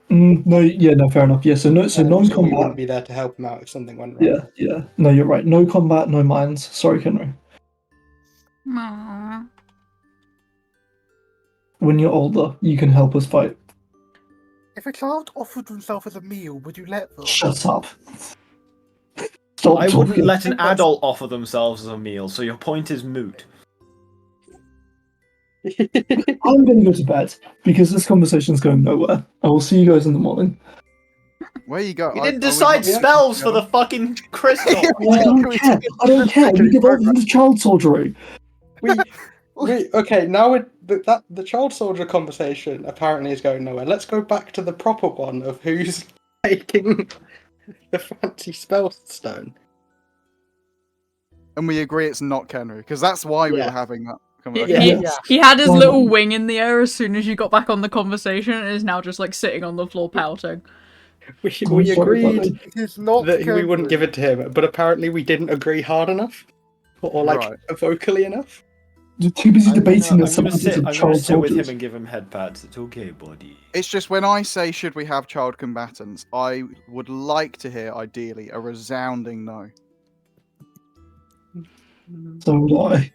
Fair enough. Yeah, so non-combat.
We wouldn't be there to help him out if something went wrong.
Yeah. No, you're right. No combat, no mines. Sorry, Kenru.
Aww.
When you're older, you can help us fight.
If a child offered themselves as a meal, would you let them?
Shut up. Stop
I wouldn't
talking.
let an adult offer themselves as a meal, so your point is moot.
I'm going to go to bed because this conversation's going nowhere. I will see you guys in the morning.
Where you go?
You didn't decide spells for the fucking crystal.
I don't care. We devolved into child soldiery.
Okay, now the child soldier conversation apparently is going nowhere. Let's go back to the proper one of who's taking the fancy spell stone.
And we agree it's not Kenry, because that's why we
Yeah.
were having that
He,
conversation.
he had his little wing in the air as soon as you got back on the conversation, and is now just like sitting on the floor pouting.
We agreed
It is not
that we wouldn't
Kenry.
give it to him, but apparently we didn't agree hard enough, or like
Right.
vocally enough.
You're too busy debating the
I'm gonna
substance of
sit
child
with him
soldiers.
and give him head pats. It's okay, buddy.
It's just when I say should we have child combatants, I would like to hear, ideally, a resounding no.
So would I.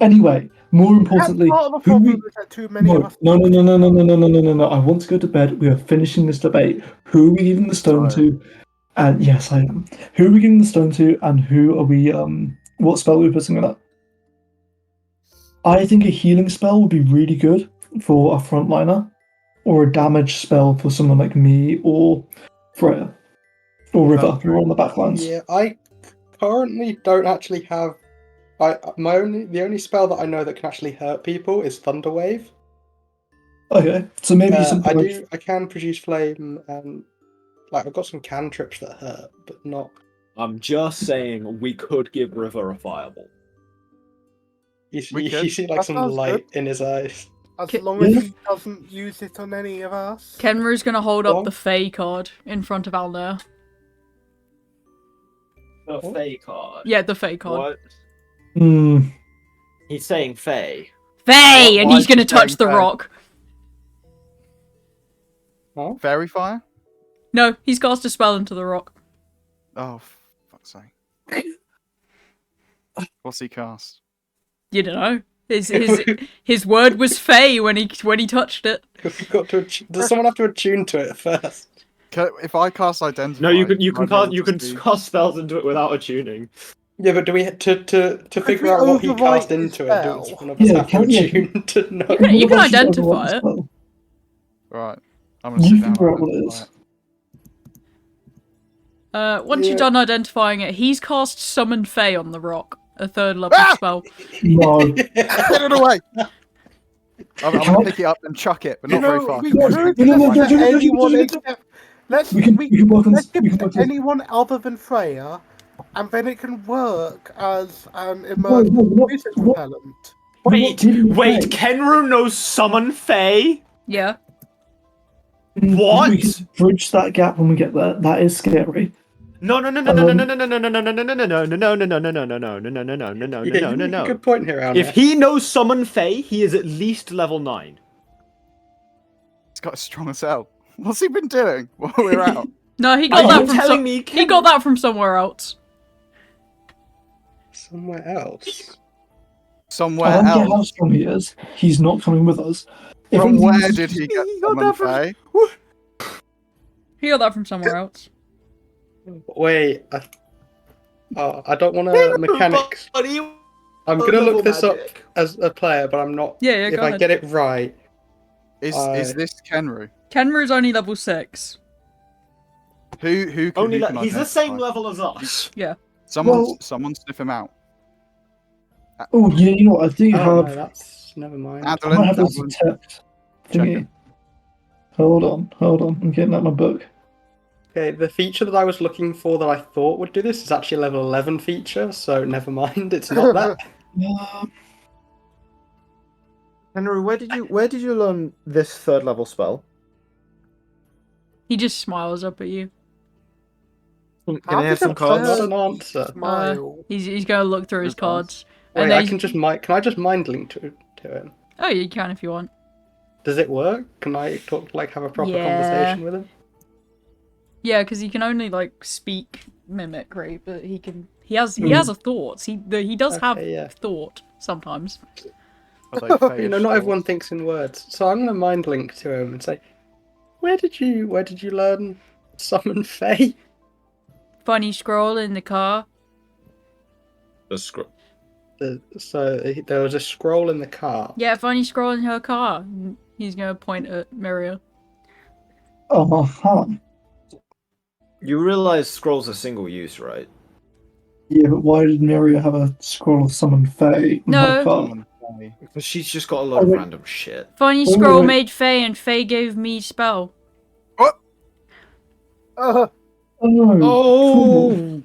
Anyway, more importantly,
Part of the
who
problem
we...
is that too many of us.
No. I want to go to bed. We are finishing this debate. Who are we giving the stone to? And yes, I am. Who are we giving the stone to? And who are we? What spell are we putting on it? I think a healing spell would be really good for a frontliner, or a damage spell for someone like me or Freya or River, who are on the backlines.
Yeah, I currently don't actually have. The only spell that I know that can actually hurt people is Thunder Wave.
Okay, so maybe something
I can produce flame, and like I've got some cantrips that hurt, but not.
I'm just saying we could give River a fireball.
You see like
That
some
sounds
light in his eyes.
As long as he doesn't use it on any of us.
Kenru's gonna hold up
What?
the Fey card in front of Alnair.
The Fey card.
Yeah, the Fey card.
What? He's saying Fey.
Fey! And
Why
he's
is he
gonna touch
saying
the
Fey?
rock.
Fairy fire?
No, he's cast a spell into the rock.
Oh, fuck's sake. What's he cast?
You don't know. His word was Fey when he touched it.
We've got to. Does someone have to attune to it first?
If I cast identify,
No, you can
might be able
cast
to see-
cast spells into it without attuning.
Yeah, but do we to figure
we
out what he
override
cast
his
into it?
spell?
Does one of us have to attune to know?
You can identify it.
Right. I'm gonna
You
sit down.
figure out
and
what it
identify
is.
Once you've done identifying it, he's cast Summon Fey on the rock, a 3rd level spell.
No.
Get it away! I'm gonna pick it up and chuck it, but not very far.
We could give it to anyone other than Freya, and then it can work as an emergency repellent.
Wait, Kenru knows Summon Fey?
Yeah.
What?
We can bridge that gap when we get there. That is scary.
No.
Good point here, Alan.
If he knows Summon Fey, he is at least level 9.
He's got a strong as hell. What's he been doing while we're out?
No, he got
Are
that
you
from
telling me
he got that from somewhere else.
Somewhere else.
Somewhere
I don't get how
else.
strong he is. He's not coming with us. If
From
anything,
where
he's-
did he get
He got
someone
that from-
Fey?
He got that from somewhere else.
Wait, I don't want to mechanics. I'm gonna look this up as a player, but I'm not.
Yeah,
If
go
I
ahead.
get it right,
Is this Kenru?
Kenru's only level 6.
Who can
Only
who can
he's the same
identify?
level as us.
Yeah.
Someone sniff him out.
Oh, yeah, you know what? I do
oh,
have.
no, that's never mind.
I might have this
Adeline,
detect
check
thingy.
it.
Hold on. I'm getting out my book.
Okay, the feature that I was looking for that I thought would do this is actually a level 11 feature, so never mind. It's not that.
Henry, where did you learn this 3rd level spell?
He just smiles up at you.
Can I have some
That's
cards?
not an answer.
Smile.
He's gonna look through his cards.
Wait,
And
I
then
can just can I just mind link to him?
Oh, you can if you want.
Does it work? Can I have a proper
Yeah.
conversation with him?
Yeah, because he can only like speak mimicry, but he has a thought. He does have
Okay, yeah.
thought sometimes.
Are they Fey
You know, not
short?
everyone thinks in words. So I'm gonna mind link to him and say, where did you learn summon Fey?
Funny scroll in the car.
The scroll.
There was a scroll in the car.
Yeah, funny scroll in her car. He's gonna point at Miria.
Oh, huh.
You realize scrolls are single use, right?
Yeah, but why did Miria have a scroll of summon Fae on her
No.
card?
Someone say-
Because she's just got a lot of
wait.
random shit.
Funny
Wait,
scroll
wait.
made Faye, and Faye gave me spell.
Uh,
Oh no!
Oh,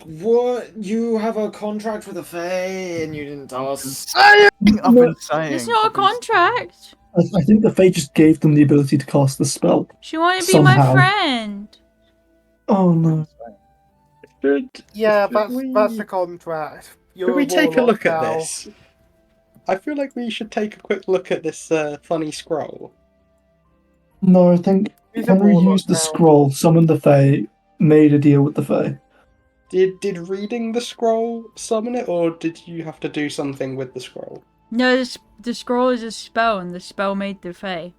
what? You have a contract with a Fae and you didn't tell us?
Saying! I've
No.
been saying.
It's not a
I've been-
contract.
I think the Fae just gave them the ability to cast the spell.
She wanted to be my
Somehow.
friend.
Oh no!
yeah,
Should
that's the contract. You're
Could we take a
warlock
look at
now.
this? I feel like we should take a quick look at this funny scroll.
No, I think
He's a
Henry
warlock
used the
now.
scroll, summoned the Fae, made a deal with the Fae.
Did reading the scroll summon it, or did you have to do something with the scroll?
No, the scroll is a spell, and the spell made the Fae.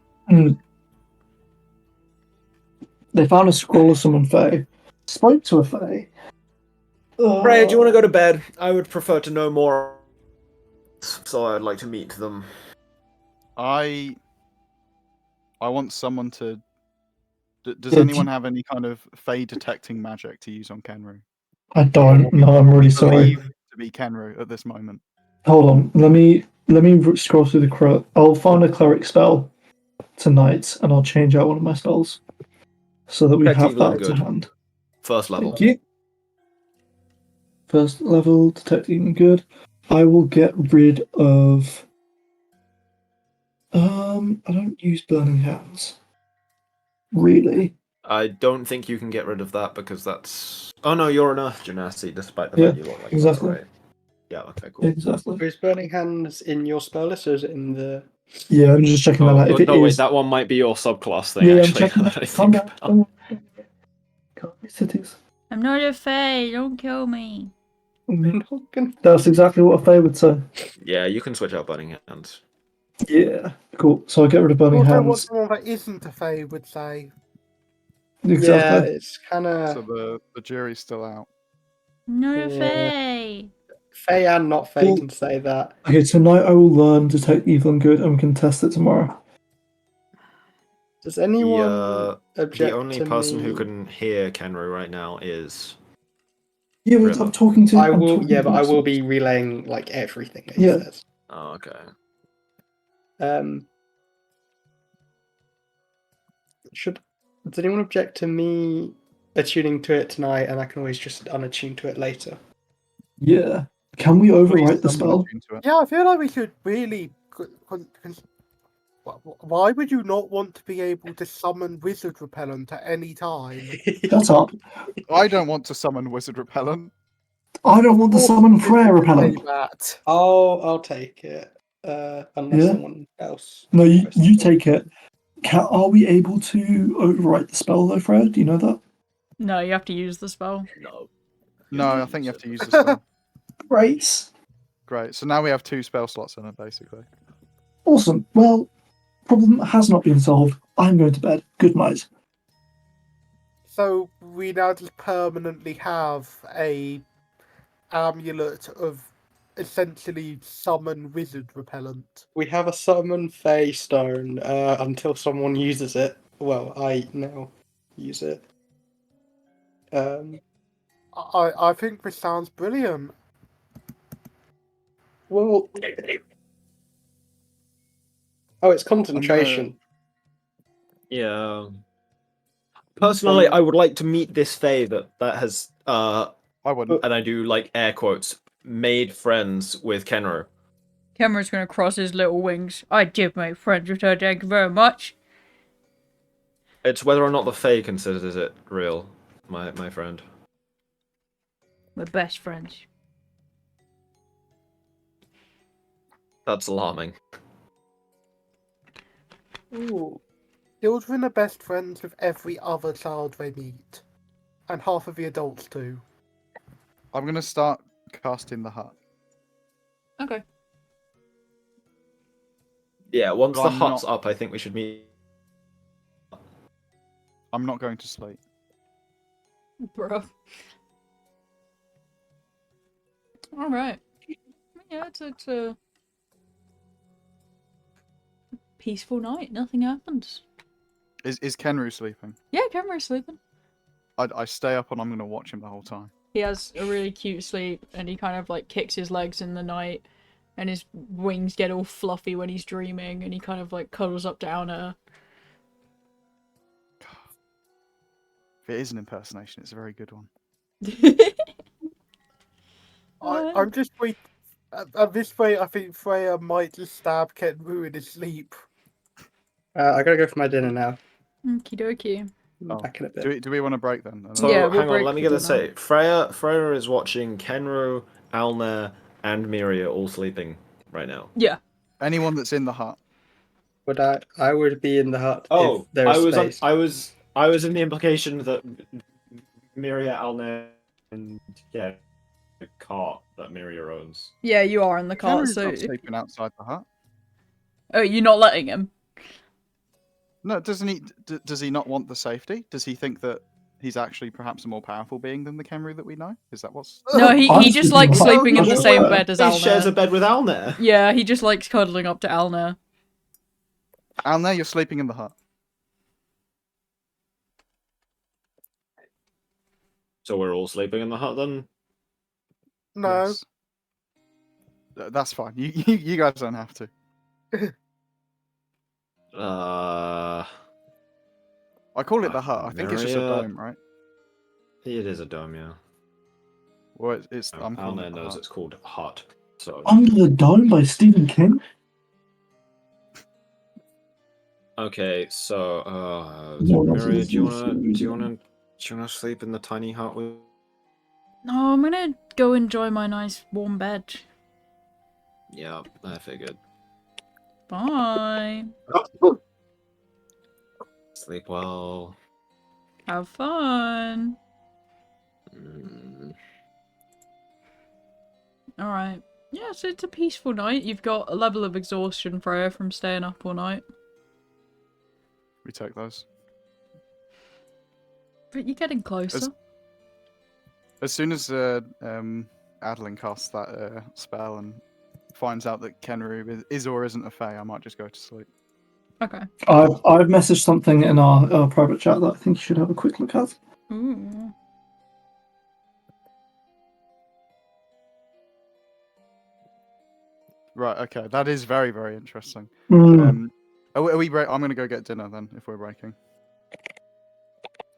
They found a scroll of summon Fae, spoke to a Fae.
Freya, do you want to go to bed? I would prefer to know more. So I'd like to meet them.
I want someone to. Does
Yeah,
anyone have any kind of Fey detecting magic to use on Kenru?
I don't. No, I'm really sorry.
Believe to be Kenru at this moment.
Hold on. Let me scroll through the I'll find a cleric spell tonight, and I'll change out one of my spells so that we
Detect
have
evil and
that to
good.
hand.
First level.
Thank you. First level, detecting good. I will get rid of. I don't use burning hands. Really?
I don't think you can get rid of that because that's. Oh no, you're an Earth Genasi, despite the
Yeah,
fact you look like
exactly.
a thre. Yeah. Okay. Cool.
Exactly.
Is Burning Hands in your spell list, or is it in the?
Yeah, I'm just checking that out. If it
no, wait,
is,
that one might be your subclass thing,
yeah, I'm
actually.
checking
now
that.
that I
Calm
think
down.
about it.
Don't worry. Can't be cities.
I'm not a Fae. Don't kill me.
That's exactly what a Fae would say.
Yeah, you can switch out Burning Hands.
Yeah, cool. So I'll get rid of burning
Also, what
hands.
someone that isn't a Fae would say.
Yeah,
Exactly.
it's kind of
So the jury's still out.
I'm not a
Yeah.
Fae.
Fae and not Fae
Well-
can say that.
Okay, tonight I will learn detect evil and good, and we can test it tomorrow.
Does anyone object
The only
to
person
me?
who can hear Kenro right now is.
Yeah, but
River.
I'm talking to.
I
I'm
will.
talking
Yeah,
to
but I will
myself.
be relaying like everything that he
Yeah.
says.
Oh, okay.
Does anyone object to me attuning to it tonight, and I can always just unattune to it later?
Yeah. Can we overwrite the
someone
spell?
attune to it.
Yeah, I feel like we should really. Why would you not want to be able to summon wizard repellent at any time?
Shut up.
I don't want to summon wizard repellent.
I don't want to summon
Say
prayer repellent.
that.
I'll take it. Unless
Yeah?
someone else.
No, you
requests
take it. Are we able to overwrite the spell though, Fred? Do you know that?
No, you have to use the spell.
No.
No, I think you have to use the spell.
Great.
Great. So now we have 2 spell slots in it, basically.
Awesome. Well, problem has not been solved. I'm going to bed. Good night.
So we now just permanently have a amulet of essentially summon wizard repellent.
We have a summon Fey stone until someone uses it. Well, I now use it.
I think this sounds brilliant.
Well. Oh, it's concentration.
Yeah. Personally, I would like to meet this Fae that has
I wouldn't.
and I do like air quotes, made friends with Kenro.
Cameron's gonna cross his little wings. I did make friends with her, thank you very much.
It's whether or not the Fae considers it real, my friend.
We're best friends.
That's alarming.
Ooh. Children are best friends with every other child they meet. And half of the adults too.
I'm going to start casting the hut.
Okay.
Yeah, once
But
the
I'm
hut's
not-
up, I think we should meet.
I'm not going to sleep.
Bro. Alright. Yeah, it's a peaceful night. Nothing happens.
Is Kenru sleeping?
Yeah, Cameron's sleeping.
I stay up and I'm going to watch him the whole time.
He has a really cute sleep, and he kind of like kicks his legs in the night, and his wings get all fluffy when he's dreaming, and he kind of like cuddles up down her.
If it is an impersonation, it's a very good one.
I'm just wait. At this point, I think Freya might just stab Kenru in his sleep.
I gotta go for my dinner now.
Okie dokie.
Oh,
Back in a bit.
do we want to break then?
So
Yeah, we'll
hang on,
break
let me
for
get this
dinner.
straight. Freya is watching Kenru, Alner, and Miria all sleeping right now.
Yeah.
Anyone that's in the hut.
Would I would be in the hut
Oh,
if there was space.
I was in the implication that Miria, Alner, and yeah, the cart that Miria owns.
Yeah, you are in the cart,
Kenru's
so...
not sleeping outside the hut.
Oh, you're not letting him?
No, doesn't he? Does he not want the safety? Does he think that he's actually perhaps a more powerful being than the Kenru that we know? Is that what's?
No, he just likes sleeping in the same bed as
He shares a
Alner.
bed with Alner.
Yeah, he just likes cuddling up to Alner.
Alner, you're sleeping in the hut.
So we're all sleeping in the hut then?
No.
Yes. That's fine. You guys don't have to. I call it the hut. I think it's just a
Miria-
dome, right?
It is a dome, yeah.
Well, it's. I'm calling
Alner
it the
knows
hut.
it's called hut. So
Under the Dome by Stephen King?
okay, so
No, that's
Miria,
what
do you
this is.
wanna sleep in the tiny hut with?
No, I'm gonna go enjoy my nice warm bed.
Yeah, I figured.
Bye.
Sleep well.
Have fun. Alright. Yeah, so it's a peaceful night. You've got a level of exhaustion, Freya, from staying up all night.
We take those.
But you're getting closer.
As soon as Adeline casts that spell and finds out that Kenru is or isn't a fae, I might just go to sleep.
Okay.
I've messaged something in our private chat that I think you should have a quick look at.
Ooh.
Right. Okay. That is very, very interesting.
Mm.
Are we break? I'm gonna go get dinner then. If we're breaking.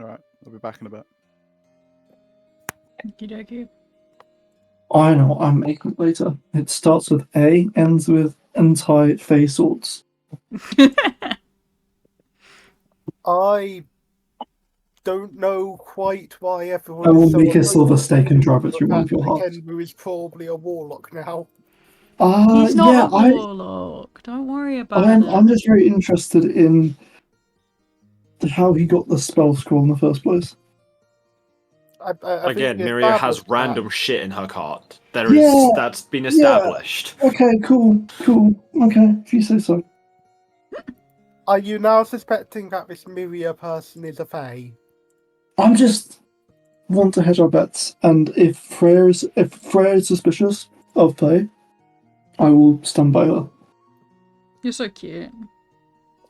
All right. I'll be back in a bit.
Okie dokie.
I know what I'm making later. It starts with A, ends with anti-face swords.
I don't know quite why everyone.
I will
is so
make a silver
emotional
steak and drive it
about the
through one of
fact
your
that
hearts.
Kenru is probably a warlock now.
He's not
Yeah,
a warlock. Don't worry about it.
I'm just very interested in how he got the spell scroll in the first place.
I
Again,
think we
Miria has
established
random
that.
shit in her cart.
Yeah,
That's been established.
Okay, cool. Okay, if you say so.
Are you now suspecting that this Miria person is a fae?
I'm just want to hedge our bets, and if Freya is suspicious of Faye, I will stand by her.
You're so cute.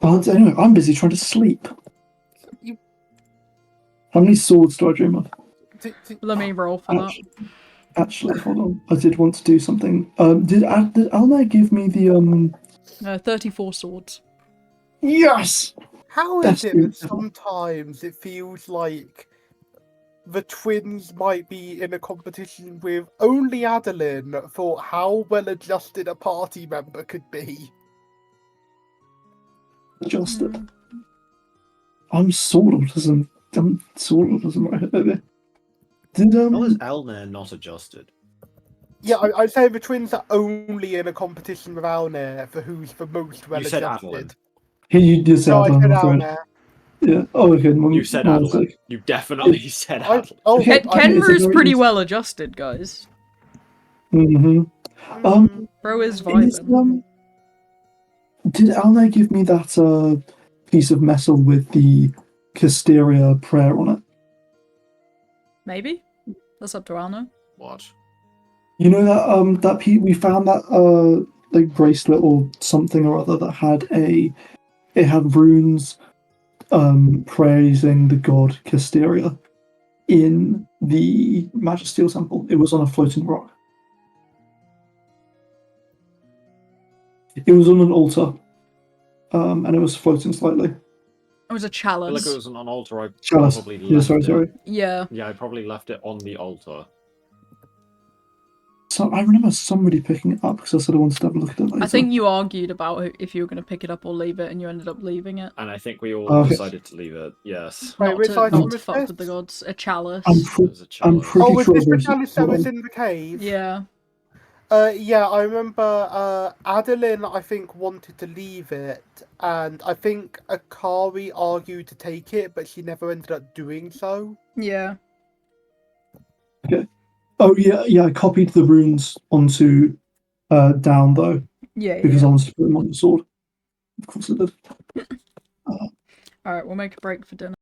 But anyway, I'm busy trying to sleep. How many swords do I dream of?
Let me roll for that.
Actually, hold on. I did want to do something. Did Alna give me the
34 swords.
Yes!
How
That's
is it that
beautiful.
sometimes it feels like the twins might be in a competition with only Adeline for how well adjusted a party member could be?
Adjusted. I'm sword autism. I'm sword autism right here, baby. Did
How is Alner not adjusted?
Yeah, I'd say the twins are only in a competition with Alner for who's the most well
You said
adjusted.
Adeline.
you did say
No, I
Adeline,
said
I'm afraid.
Alner.
Yeah. Oh, okay.
You said
my
Adeline.
mistake.
You definitely said
I-
Adeline.
oh,
Okay,
I-
Kenru's
very
pretty
easy.
well adjusted, guys.
Mm-hmm.
Bro is vibing.
Did Alna give me that piece of metal with the Casteria prayer on it?
Maybe? That's up to Alno.
What?
You know that we found that like bracelet or something or other that had runes praising the god Casteria. in the Magisteel sample. It was on a floating rock. It was on an altar, and it was floating slightly.
It was a
I feel like
chalice.
it was an altar. I
Chalice.
probably
Yeah,
left
sorry,
it.
sorry.
Yeah.
Yeah, I probably left it on the altar.
So I remember somebody picking it up because I said I wanted to have a look at it later.
I think you argued about if you were going to pick it up or leave it, and you ended up leaving it.
And I think we all
Okay.
decided to leave it. Yes.
Wait,
Not
which
to,
item
not to
was
fuck
this?
with the gods. A chalice.
I'm
It was a
I'm
chalice.
pretty
Oh, was
sure
this the
there's-
chalice that
hold
was
on.
in the cave?
Yeah.
Yeah, I remember Adeline, I think, wanted to leave it, and I think Akari argued to take it, but she never ended up doing so.
Yeah.
Oh yeah. I copied the runes onto down though
Yeah.
because I
Yeah.
wanted to put them on the sword. Of course I did.
All right, we'll make a break for dinner.